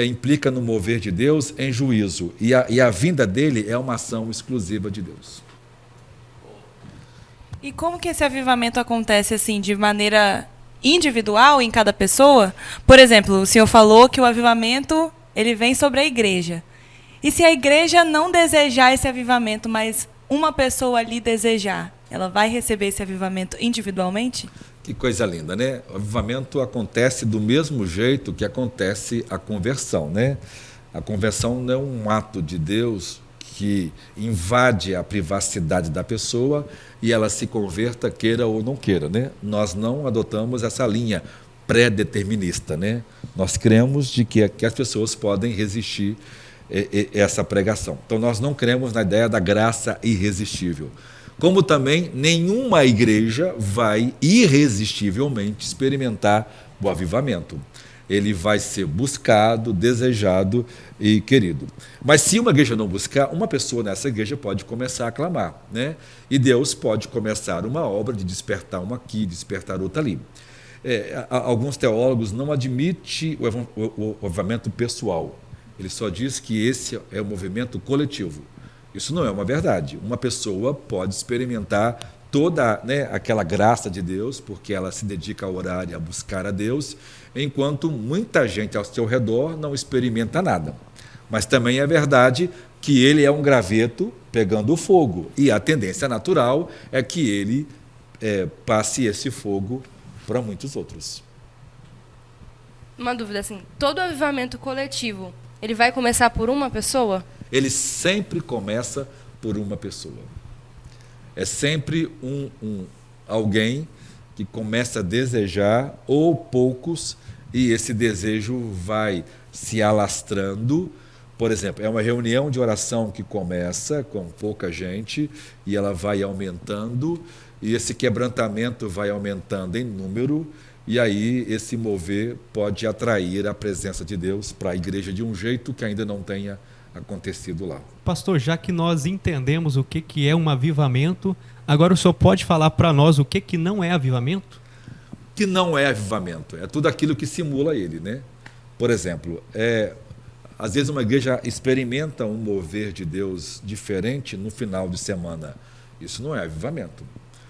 implica no mover de Deus em juízo, e a vinda dele é uma ação exclusiva de Deus. E como que esse avivamento acontece assim, de maneira individual em cada pessoa? Por exemplo, o senhor falou que o avivamento ele vem sobre a igreja. E se a igreja não desejar esse avivamento, mas uma pessoa ali desejar, ela vai receber esse avivamento individualmente? Que coisa linda, né? O avivamento acontece do mesmo jeito que acontece a conversão, né? A conversão não é um ato de Deus que invade a privacidade da pessoa e ela se converta, queira ou não queira, né? Nós não adotamos essa linha pré-determinista, né? Nós cremos de que as pessoas podem resistir essa pregação. Então, nós não cremos na ideia da graça irresistível. Como também nenhuma igreja vai irresistivelmente experimentar o avivamento. Ele vai ser buscado, desejado e querido. Mas se uma igreja não buscar, uma pessoa nessa igreja pode começar a clamar, né? E Deus pode começar uma obra de despertar uma aqui, despertar outra ali. Alguns teólogos não admitem o avivamento pessoal. Ele só diz que esse é o movimento coletivo. Isso não é uma verdade. Uma pessoa pode experimentar toda, né, aquela graça de Deus, porque ela se dedica a orar e a buscar a Deus, enquanto muita gente ao seu redor não experimenta nada. Mas também é verdade que ele é um graveto pegando fogo, e a tendência natural é que ele passe esse fogo para muitos outros. Uma dúvida assim, todo avivamento coletivo, ele vai começar por uma pessoa? Ele sempre começa por uma pessoa. É sempre alguém que começa a desejar, ou poucos, e esse desejo vai se alastrando. Por exemplo, é uma reunião de oração que começa com pouca gente e ela vai aumentando, e esse quebrantamento vai aumentando em número, e aí esse mover pode atrair a presença de Deus para a igreja de um jeito que ainda não tenha acontecido lá. Pastor, já que nós entendemos o que é um avivamento, agora o senhor pode falar para nós o que não é avivamento? O que não é avivamento? É tudo aquilo que simula ele, né? Por exemplo, às vezes uma igreja experimenta um mover de Deus diferente no final de semana. Isso não é avivamento.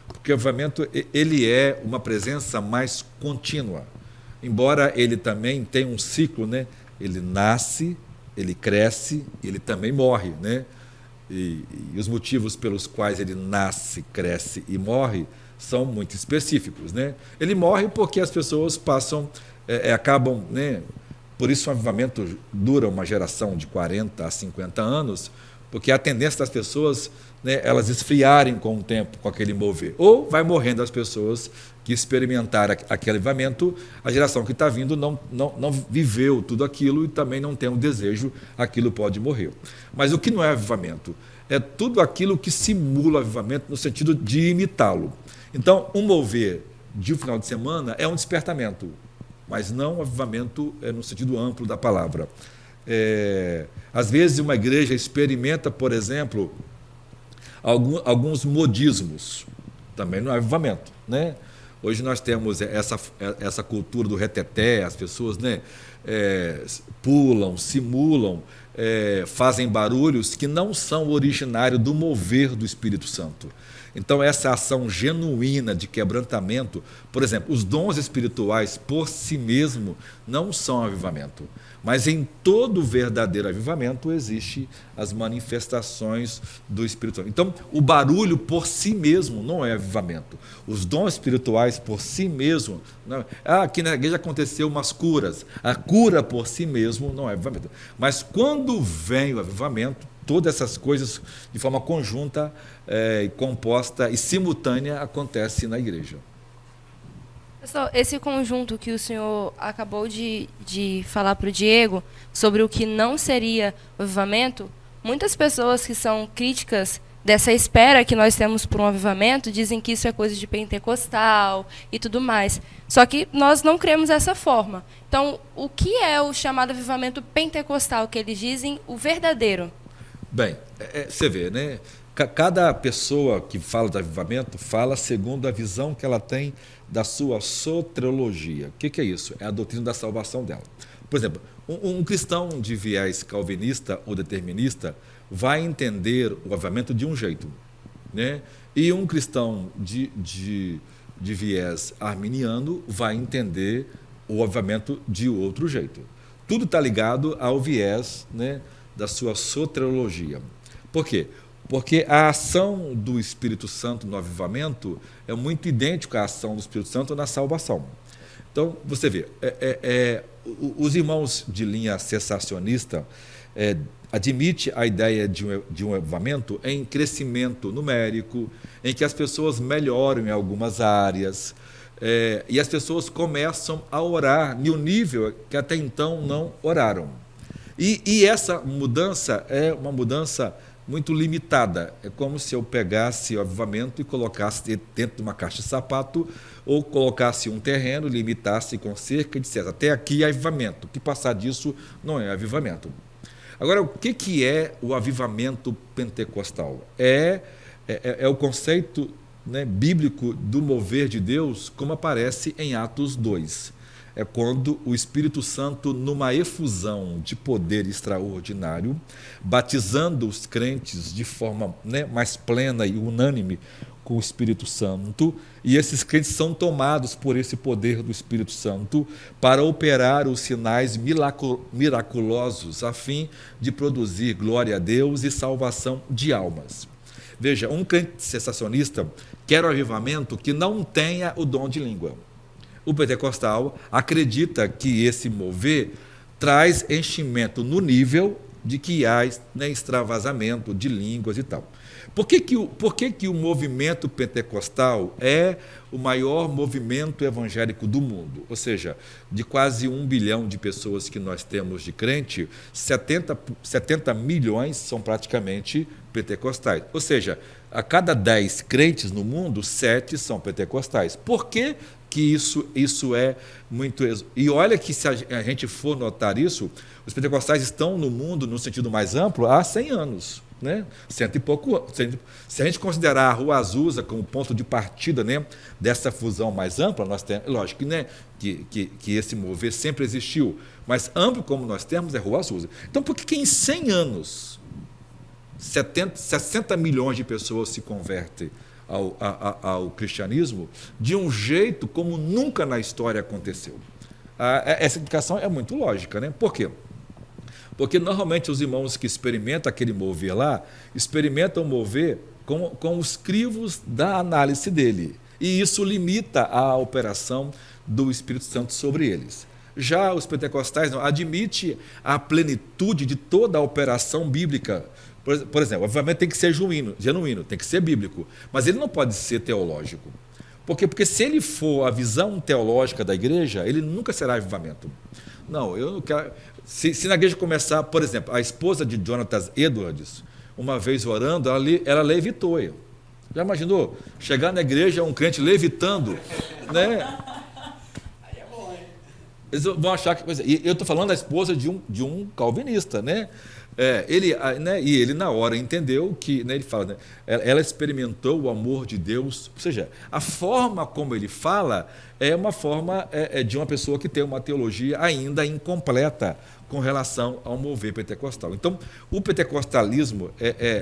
Porque o avivamento, ele é uma presença mais contínua. Embora ele também tenha um ciclo, né? Ele nasce, ele cresce, ele também morre, né? E os motivos pelos quais ele nasce, cresce e morre são muito específicos, né? Ele morre porque as pessoas acabam, né? Por isso o avivamento dura uma geração de 40 a 50 anos, porque a tendência das pessoas, né, elas esfriarem com o tempo, com aquele mover. Ou vai morrendo as pessoas que experimentaram aquele avivamento, a geração que está vindo não viveu tudo aquilo e também não tem um desejo, aquilo pode morrer. Mas o que não é avivamento? É tudo aquilo que simula avivamento no sentido de imitá-lo. Então, um mover de um final de semana é um despertamento, mas não um avivamento no sentido amplo da palavra. Às vezes uma igreja experimenta, por exemplo, alguns modismos, também não é avivamento, né? Hoje nós temos essa cultura do reteté, as pessoas, né, pulam, simulam, fazem barulhos que não são originários do mover do Espírito Santo. Então, essa ação genuína de quebrantamento, por exemplo, os dons espirituais por si mesmo não são avivamento, mas em todo verdadeiro avivamento existe as manifestações do Espírito Santo. Então, o barulho por si mesmo não é avivamento. Os dons espirituais por si mesmo, não, aqui na igreja aconteceu umas curas, a cura por si mesmo não é avivamento. Mas quando vem o avivamento, todas essas coisas de forma conjunta, composta e simultânea acontece na igreja. Pessoal, esse conjunto que o senhor acabou de falar para o Diego sobre o que não seria o avivamento, muitas pessoas que são críticas dessa espera que nós temos por um avivamento dizem que isso é coisa de pentecostal e tudo mais. Só que nós não cremos dessa forma. Então, o que é o chamado avivamento pentecostal, que eles dizem o verdadeiro? Bem, você vê, né? Cada pessoa que fala de avivamento fala segundo a visão que ela tem da sua soteriologia. O que é isso? É a doutrina da salvação dela. Por exemplo, um cristão de viés calvinista ou determinista vai entender o avivamento de um jeito, né? E um cristão de viés arminiano vai entender o avivamento de outro jeito. Tudo está ligado ao viés, né, da sua soteriologia. Por quê? Porque a ação do Espírito Santo no avivamento é muito idêntica à ação do Espírito Santo na salvação. Então, você vê, os irmãos de linha cessacionista admitem a ideia de um avivamento em crescimento numérico, em que as pessoas melhoram em algumas áreas, e as pessoas começam a orar em um nível que até então não oraram. E essa mudança é uma mudança muito limitada. É como se eu pegasse o avivamento e colocasse dentro de uma caixa de sapato, ou colocasse um terreno, limitasse com cerca e dissesse, até aqui é avivamento. O que passar disso não é avivamento. Agora, o que é o avivamento pentecostal? É o conceito, né, bíblico do mover de Deus, como aparece em Atos 2. É quando o Espírito Santo, numa efusão de poder extraordinário, batizando os crentes de forma, né, mais plena e unânime, com o Espírito Santo, e esses crentes são tomados por esse poder do Espírito Santo para operar os sinais miraculosos a fim de produzir glória a Deus e salvação de almas. Veja, um crente cessacionista quer o avivamento que não tenha o dom de língua. O pentecostal acredita que esse mover traz enchimento no nível de que há, né, extravasamento de línguas e tal. Por que o movimento pentecostal é o maior movimento evangélico do mundo? Ou seja, de quase 1 bilhão de pessoas que nós temos de crente, 70 milhões são praticamente pentecostais. Ou seja, a cada 10 crentes no mundo, 7 são pentecostais. Por que isso é muito... E olha que se a gente for notar isso, os pentecostais estão no mundo, no sentido mais amplo, há 100 anos. Né? Cento e pouco. Se a gente considerar a Rua Azusa como ponto de partida, né, dessa fusão mais ampla, nós temos, lógico, né, que esse mover sempre existiu, mas amplo como nós temos é Rua Azusa. Então, por que em 100 anos 60 milhões de pessoas se convertem ao cristianismo de um jeito como nunca na história aconteceu? Essa explicação é muito lógica, né? Por quê? Porque normalmente os irmãos que experimentam aquele mover lá, experimentam mover com os crivos da análise dele. E isso limita a operação do Espírito Santo sobre eles. Já os pentecostais não admitem a plenitude de toda a operação bíblica. Por exemplo, o avivamento tem que ser genuíno, tem que ser bíblico, mas ele não pode ser teológico. Porque se ele for a visão teológica da igreja, ele nunca será avivamento. Não, eu não quero... Se na igreja começar, por exemplo, a esposa de Jonathan Edwards, uma vez orando, ela levitou. Já imaginou? Chegar na igreja, um crente levitando, né? Aí é bom, hein? Eles vão achar que... E eu estou falando da esposa de um calvinista, né? Ele na hora entendeu que, né, ele fala, né, ela experimentou o amor de Deus, ou seja, a forma como ele fala é uma forma de uma pessoa que tem uma teologia ainda incompleta com relação ao mover pentecostal. Então, o pentecostalismo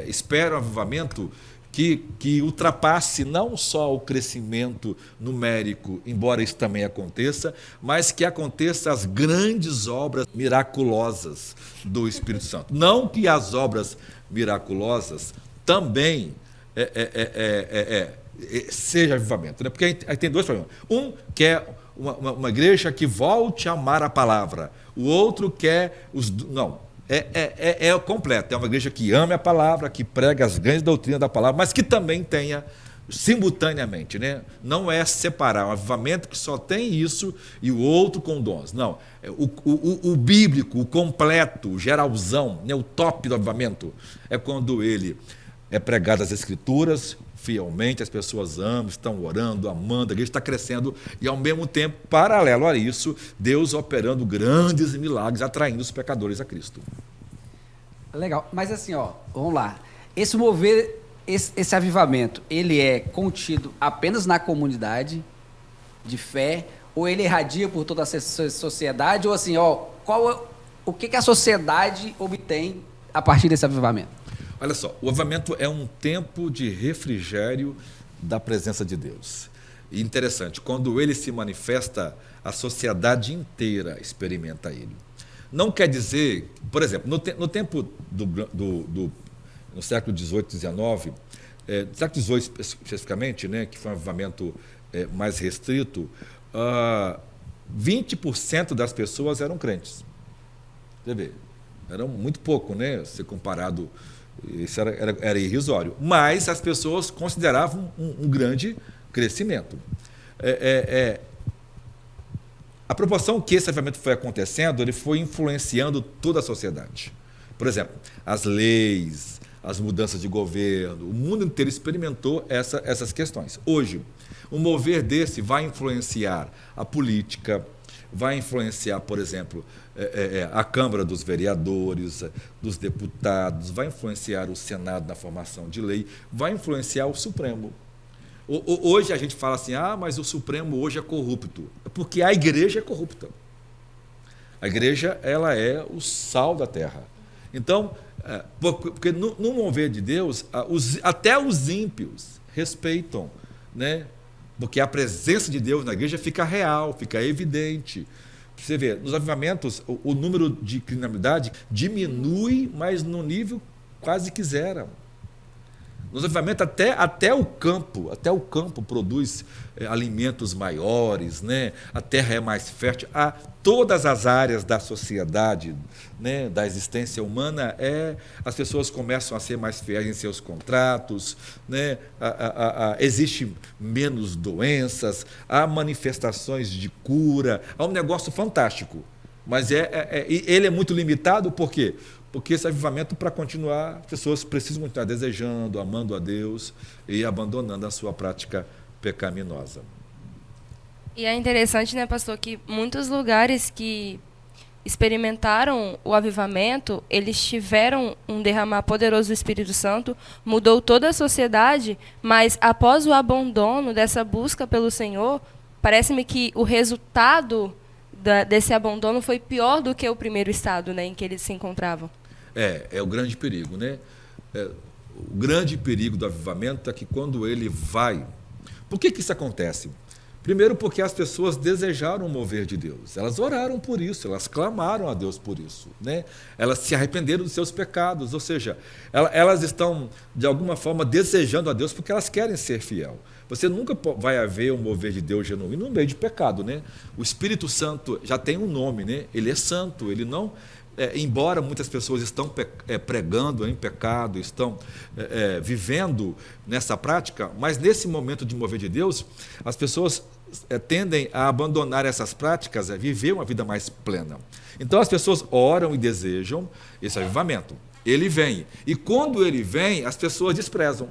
espera um avivamento que ultrapasse não só o crescimento numérico, embora isso também aconteça, mas que aconteça as grandes obras miraculosas do Espírito Santo. Não que as obras miraculosas também seja avivamento, né? Porque aí tem dois problemas. Um quer uma igreja que volte a amar a palavra, o outro quer não. É completo, é uma igreja que ame a palavra, que prega as grandes doutrinas da palavra, mas que também tenha simultaneamente, né? Não é separar um avivamento que só tem isso e o outro com dons. Não, o bíblico, o completo, o geralzão, né? O top do avivamento é quando ele é pregado as escrituras fielmente, as pessoas amam, estão orando, amando, a igreja está crescendo e, ao mesmo tempo, paralelo a isso, Deus operando grandes milagres, atraindo os pecadores a Cristo. Legal, mas assim, vamos lá. Esse mover, esse avivamento, ele é contido apenas na comunidade de fé, ou ele irradia por toda a sociedade, ou assim, o que a sociedade obtém a partir desse avivamento? Olha só, o avivamento é um tempo de refrigério da presença de Deus. E interessante, quando ele se manifesta, a sociedade inteira experimenta ele. Não quer dizer, por exemplo, no tempo no século XVIII, XIX, século XVIII especificamente, né, que foi um avivamento mais restrito, 20% das pessoas eram crentes. Você vê, era muito pouco, né, se comparado... Isso era irrisório, mas as pessoas consideravam um grande crescimento. A proporção que esse avivamento foi acontecendo, ele foi influenciando toda a sociedade. Por exemplo, as leis, as mudanças de governo, o mundo inteiro experimentou essas questões. Hoje, um mover desse vai influenciar a política, vai influenciar, por exemplo, a Câmara dos Vereadores, dos deputados, vai influenciar o Senado na formação de lei, vai influenciar o Supremo. Hoje a gente fala assim, mas o Supremo hoje é corrupto. É porque a igreja é corrupta. A igreja, ela é o sal da terra. Então, porque no mover de Deus, até os ímpios respeitam, né? Porque a presença de Deus na igreja fica real, fica evidente. Você vê, nos avivamentos, o número de criminalidade diminui, mas no nível quase que zero. Nos avivamentos, até o campo produz alimentos maiores, né? A terra é mais fértil. Todas as áreas da sociedade, né, da existência humana, as pessoas começam a ser mais fiéis em seus contratos, né? Existe menos doenças, há manifestações de cura, há um negócio fantástico. Mas ele é muito limitado, por quê? Porque esse avivamento, para continuar, as pessoas precisam continuar desejando, amando a Deus e abandonando a sua prática pecaminosa. E é interessante, né, pastor, que muitos lugares que experimentaram o avivamento, eles tiveram um derramar poderoso do Espírito Santo, mudou toda a sociedade, mas após o abandono dessa busca pelo Senhor, parece-me que o resultado desse abandono foi pior do que o primeiro estado, né, em que eles se encontravam. É o grande perigo, né? O grande perigo do avivamento é que quando ele vai... Por que isso acontece? Primeiro porque as pessoas desejaram o mover de Deus. Elas oraram por isso, elas clamaram a Deus por isso, né? Elas se arrependeram dos seus pecados, ou seja, elas estão, de alguma forma, desejando a Deus porque elas querem ser fiel. Você nunca vai haver um mover de Deus genuíno no meio de pecado, né? O Espírito Santo já tem um nome, né? Ele é santo, ele não... embora muitas pessoas estão pregando em pecado, estão vivendo nessa prática, mas nesse momento de mover de Deus, as pessoas tendem a abandonar essas práticas, a viver uma vida mais plena. Então as pessoas oram e desejam esse avivamento. Ele vem. E quando ele vem, as pessoas desprezam.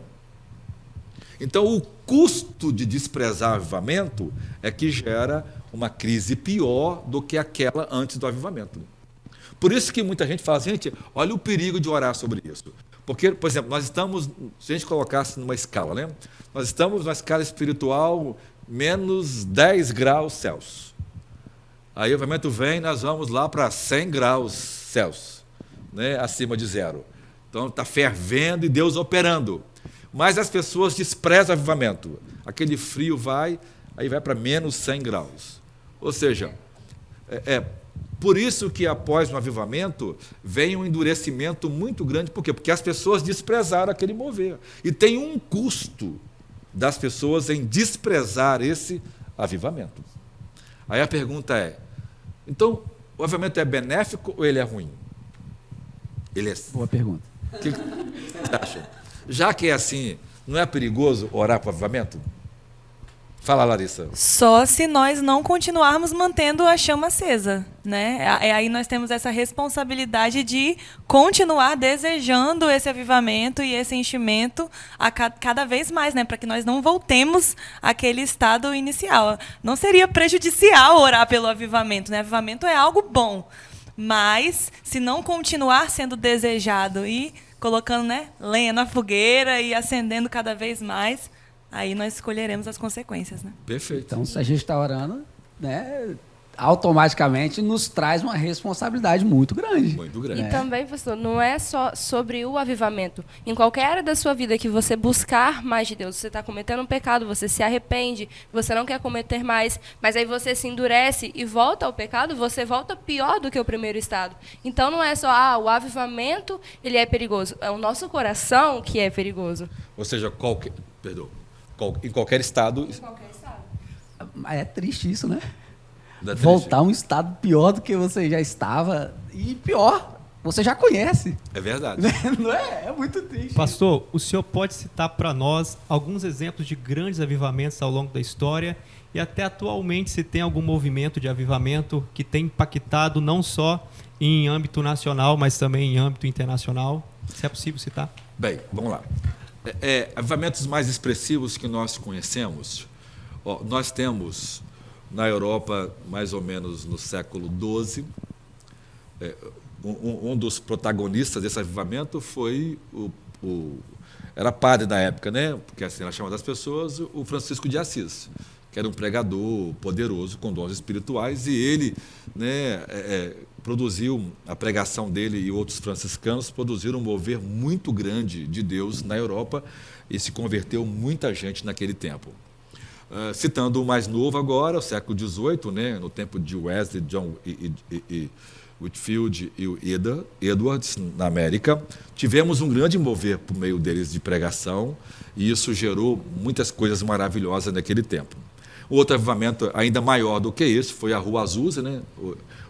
Então o custo de desprezar o avivamento é que gera uma crise pior do que aquela antes do avivamento. Por isso que muita gente fala, gente, olha o perigo de orar sobre isso. Porque, por exemplo, nós estamos, se a gente colocasse numa escala, né? Nós estamos numa escala espiritual menos 10 graus Celsius. Aí o avivamento vem, nós vamos lá para 100 graus Celsius, né? Acima de zero. Então está fervendo e Deus operando. Mas as pessoas desprezam o avivamento. Aquele frio aí vai para menos 100 graus. Ou seja, por isso que após um avivamento vem um endurecimento muito grande. Por quê? Porque as pessoas desprezaram aquele mover. E tem um custo das pessoas em desprezar esse avivamento. Aí a pergunta é, então, o avivamento é benéfico ou ele é ruim? Boa pergunta. O que você acha? Já que é assim, não é perigoso orar para o avivamento? Fala, Larissa. Só se nós não continuarmos mantendo a chama acesa, né? Aí nós temos essa responsabilidade de continuar desejando esse avivamento e esse enchimento cada vez mais, né? Para que nós não voltemos àquele estado inicial. Não seria prejudicial orar pelo avivamento, né? Avivamento é algo bom, mas se não continuar sendo desejado e colocando, né, lenha na fogueira e acendendo cada vez mais, aí nós escolheremos as consequências, né? Perfeito. Então, se a gente está orando, né, automaticamente nos traz uma responsabilidade muito grande. Muito grande. E também, pastor, não é só sobre o avivamento. Em qualquer área da sua vida que você buscar mais de Deus, você está cometendo um pecado, você se arrepende, você não quer cometer mais, mas aí você se endurece e volta ao pecado, você volta pior do que o primeiro estado. Então não é só, o avivamento ele é perigoso, é o nosso coração que é perigoso. Ou seja, em qualquer estado... É triste isso, né? Triste. Voltar a um estado pior do que você já estava e pior, você já conhece. É verdade. Não é? É muito triste. Pastor, o senhor pode citar para nós alguns exemplos de grandes avivamentos ao longo da história e até atualmente se tem algum movimento de avivamento que tem impactado não só em âmbito nacional, mas também em âmbito internacional? Se é possível citar. Bem, vamos lá. Avivamentos mais expressivos que nós conhecemos, nós temos na Europa, mais ou menos no século XII, um dos protagonistas desse avivamento foi era padre na época, né? Porque assim era chamado das pessoas, o Francisco de Assis, que era um pregador poderoso, com dons espirituais, e ele, né, produziu, a pregação dele e outros franciscanos produziram um mover muito grande de Deus na Europa e se converteu muita gente naquele tempo. Citando o mais novo agora, o século XVIII, né, no tempo de Wesley, John e Whitefield e o Edwards, na América, tivemos um grande mover por meio deles de pregação e isso gerou muitas coisas maravilhosas naquele tempo. O outro avivamento ainda maior do que isso foi a Rua Azusa, né?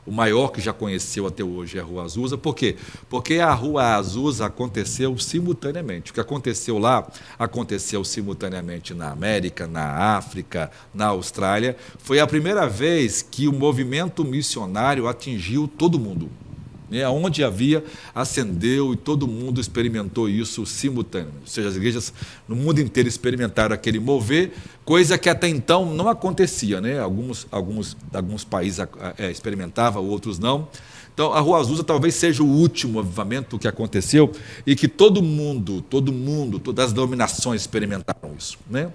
O maior que já conheceu até hoje é a Rua Azusa. Por quê? Porque a Rua Azusa aconteceu simultaneamente. O que aconteceu lá aconteceu simultaneamente na América, na África, na Austrália. Foi a primeira vez que o movimento missionário atingiu todo mundo. Onde havia, ascendeu e todo mundo experimentou isso simultaneamente. Ou seja, as igrejas no mundo inteiro experimentaram aquele mover, coisa que até então não acontecia. Né? Alguns países experimentavam, outros não. Então, a Rua Azusa talvez seja o último avivamento que aconteceu e que todo mundo, todas as denominações experimentaram isso. Né?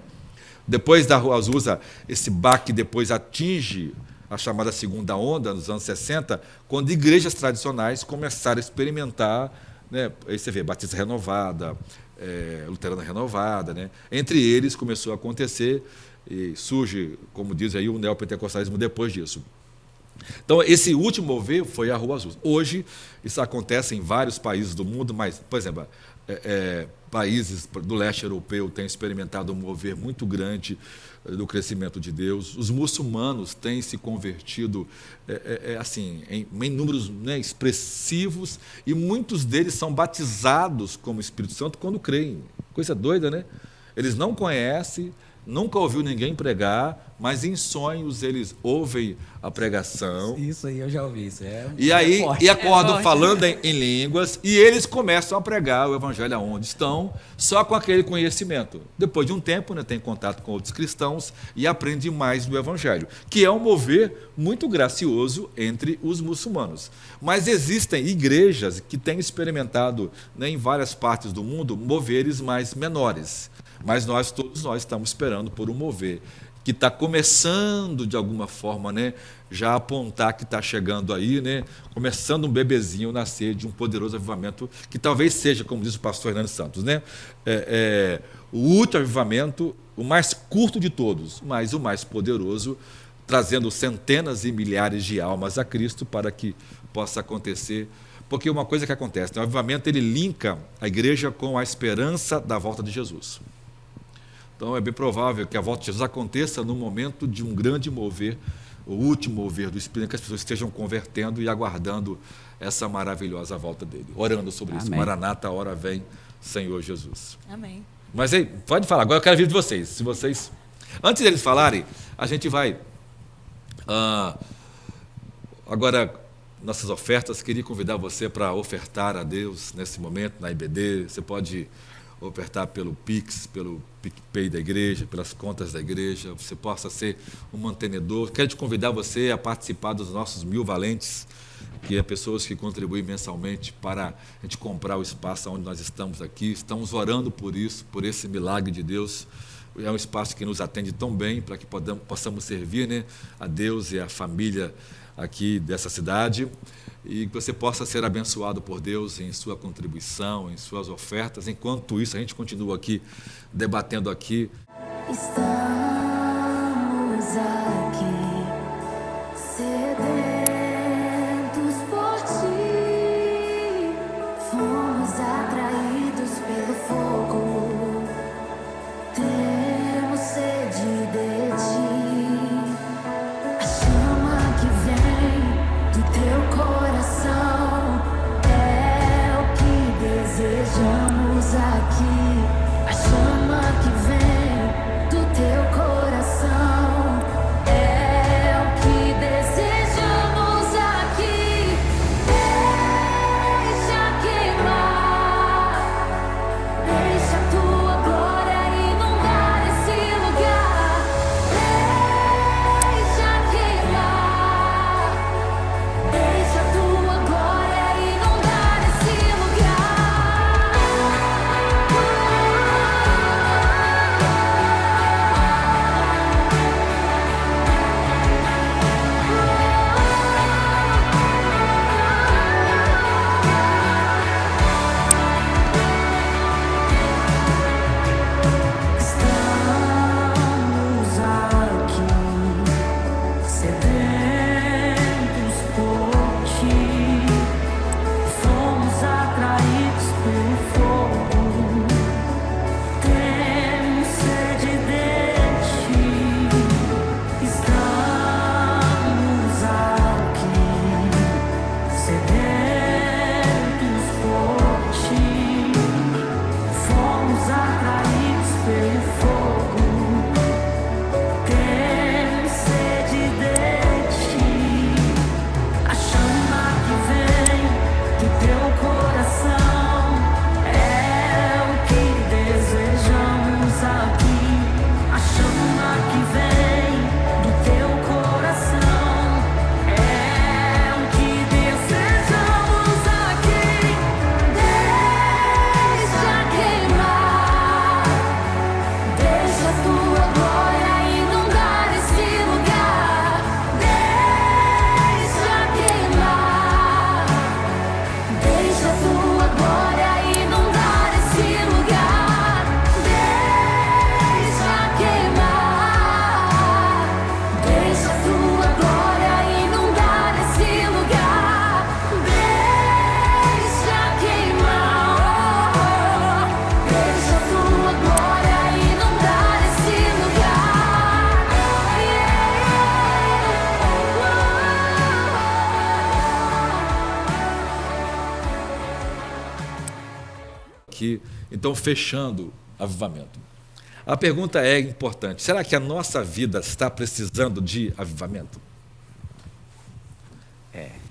Depois da Rua Azusa, esse baque depois atinge a chamada segunda onda, nos anos 60, quando igrejas tradicionais começaram a experimentar, né, aí você vê, Batista Renovada, Luterana Renovada, né, entre eles começou a acontecer e surge, como diz aí, o neopentecostalismo depois disso. Então, esse último mover foi a Rua Azul. Hoje, isso acontece em vários países do mundo, mas, por exemplo, países do leste europeu têm experimentado um mover muito grande do crescimento de Deus. Os muçulmanos têm se convertido assim, em números, né, expressivos, e muitos deles são batizados como Espírito Santo quando creem. Coisa doida, né? Eles não conhecem, nunca ouviu ninguém pregar, mas em sonhos eles ouvem a pregação. Isso aí eu já ouvi. Isso e acordam falando em línguas e eles começam a pregar o evangelho aonde estão, só com aquele conhecimento. Depois de um tempo, né, tem contato com outros cristãos e aprende mais do evangelho, que é um mover muito gracioso entre os muçulmanos. Mas existem igrejas que têm experimentado, né, em várias partes do mundo, moveres mais menores. Mas todos nós estamos esperando por um mover que está começando, de alguma forma, né, já apontar que está chegando aí, né, começando um bebezinho nascer de um poderoso avivamento, que talvez seja, como diz o pastor Hernani Santos, né, o último avivamento, o mais curto de todos, mas o mais poderoso, trazendo centenas e milhares de almas a Cristo para que possa acontecer. Porque uma coisa que acontece, né, o avivamento ele linka a igreja com a esperança da volta de Jesus. Então, é bem provável que a volta de Jesus aconteça no momento de um grande mover, o último mover do Espírito, que as pessoas estejam convertendo e aguardando essa maravilhosa volta dele, orando sobre isso. Maranata, a hora vem, Senhor Jesus. Amém. Mas aí, pode falar, agora eu quero ouvir de vocês. Se vocês, antes deles falarem, a gente vai... agora, nossas ofertas, queria convidar você para ofertar a Deus nesse momento, na IBD. Você pode ofertar pelo Pix, pelo PicPay da igreja, pelas contas da igreja, você possa ser um mantenedor. Quero te convidar você a participar dos nossos 1000 valentes, que é pessoas que contribuem mensalmente para a gente comprar o espaço onde nós estamos aqui. Estamos orando por isso, por esse milagre de Deus. É um espaço que nos atende tão bem para que possamos servir, né, a Deus e a família aqui dessa cidade, e que você possa ser abençoado por Deus em sua contribuição, em suas ofertas. Enquanto isso, a gente continua aqui, debatendo aqui. Estamos aqui, sedentos por ti, fomos atraídos pelo fogo, temos sede de ti, a chama que vem do teu coração é o que desejamos aqui. A chama que vem do teu coração é o que desejamos aqui. Deixa queimar, deixa a tua glória inundar esse lugar. Deixa queimar, deixa a tua glória inundar esse lugar. Então, fechando avivamento. A pergunta é importante: será que a nossa vida está precisando de avivamento?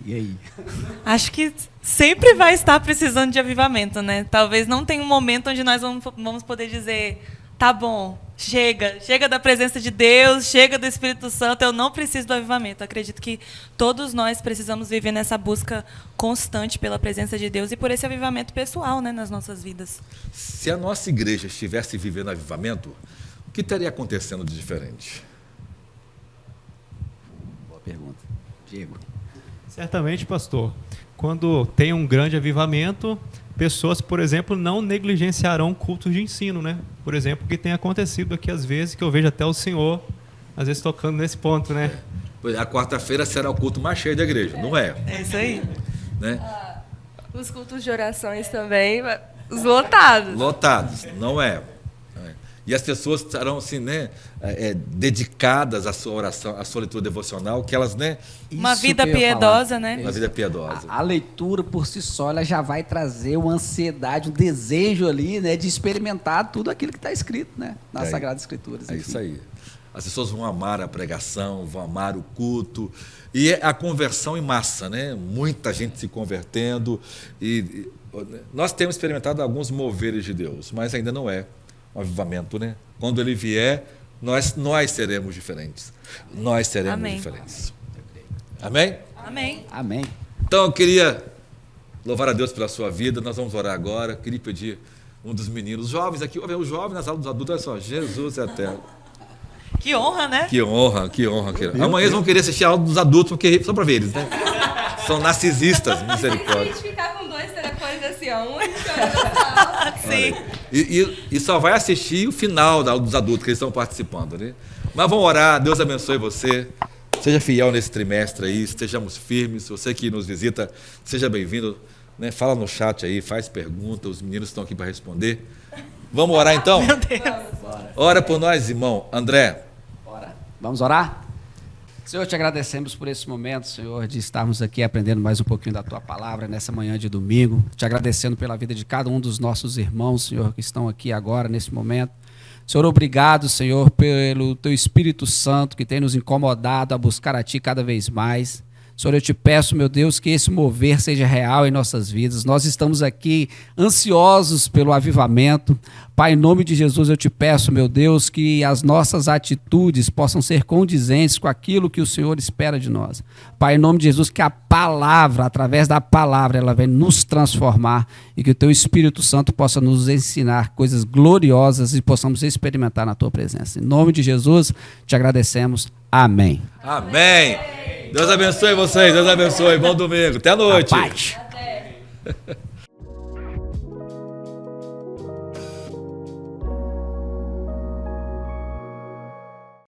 E aí? Acho que sempre vai estar precisando de avivamento, né? Talvez não tenha um momento onde nós vamos poder dizer, tá bom, chega da presença de Deus, chega do Espírito Santo, eu não preciso do avivamento. Eu acredito que todos nós precisamos viver nessa busca constante pela presença de Deus e por esse avivamento pessoal, né, nas nossas vidas. Se a nossa igreja estivesse vivendo avivamento, o que estaria acontecendo de diferente? Boa pergunta. Diego. Certamente, pastor. Quando tem um grande avivamento, pessoas, por exemplo, não negligenciarão cultos de ensino, né? Por exemplo, o que tem acontecido aqui às vezes, que eu vejo até o senhor, às vezes, tocando nesse ponto, né? A quarta-feira será o culto mais cheio da igreja, não é? É isso aí. Né? Os cultos de orações também, os lotados. Lotados, não é? E as pessoas estarão assim, né, dedicadas à sua oração, à sua leitura devocional, que elas, né? Uma Isso vida que eu ia piedosa, falar. né? Uma vida piedosa. A leitura por si só, ela já vai trazer uma ansiedade, um desejo ali, né, de experimentar tudo aquilo que está escrito, né, nas Sagradas Escrituras. É enfim. isso aí. As pessoas vão amar a pregação, vão amar o culto. E a conversão em massa, né? Muita gente se convertendo. E nós temos experimentado alguns moveres de Deus, mas ainda não é um avivamento, né? Quando ele vier, nós seremos diferentes. Nós seremos Amém. diferentes. Amém? Amém. Amém. Então, eu queria louvar a Deus pela sua vida. Nós vamos orar agora. Queria pedir um dos meninos, os jovens aqui, os jovens nas aulas dos adultos, olha só, Jesus é eterno. Que honra, né? Que honra, que honra. Amanhã eles vão querer assistir a aula dos adultos, porque, só para ver eles, né? São narcisistas, misericórdia. Ficar com 2 telefones assim, ó, Sim. E só vai assistir o final da aula dos adultos que eles estão participando, né? Mas vamos orar, Deus abençoe você. Seja fiel nesse trimestre aí, estejamos firmes. Você que nos visita, seja bem-vindo. Né? Fala no chat aí, faz pergunta, os meninos estão aqui para responder. Vamos orar então? Meu Deus. Ora por nós, irmão. André. Bora. Vamos orar? Senhor, te agradecemos por esse momento, Senhor, de estarmos aqui aprendendo mais um pouquinho da Tua Palavra nessa manhã de domingo. Te agradecendo pela vida de cada um dos nossos irmãos, Senhor, que estão aqui agora, nesse momento. Senhor, obrigado, Senhor, pelo Teu Espírito Santo que tem nos incomodado a buscar a Ti cada vez mais. Senhor, eu te peço, meu Deus, que esse mover seja real em nossas vidas. Nós estamos aqui ansiosos pelo avivamento. Pai, em nome de Jesus, eu te peço, meu Deus, que as nossas atitudes possam ser condizentes com aquilo que o Senhor espera de nós. Pai, em nome de Jesus, que a palavra, através da palavra, ela venha nos transformar e que o Teu Espírito Santo possa nos ensinar coisas gloriosas e possamos experimentar na Tua presença. Em nome de Jesus, te agradecemos. Amém. Amém. Deus abençoe vocês, Deus abençoe. Bom domingo. Até a noite. A paz.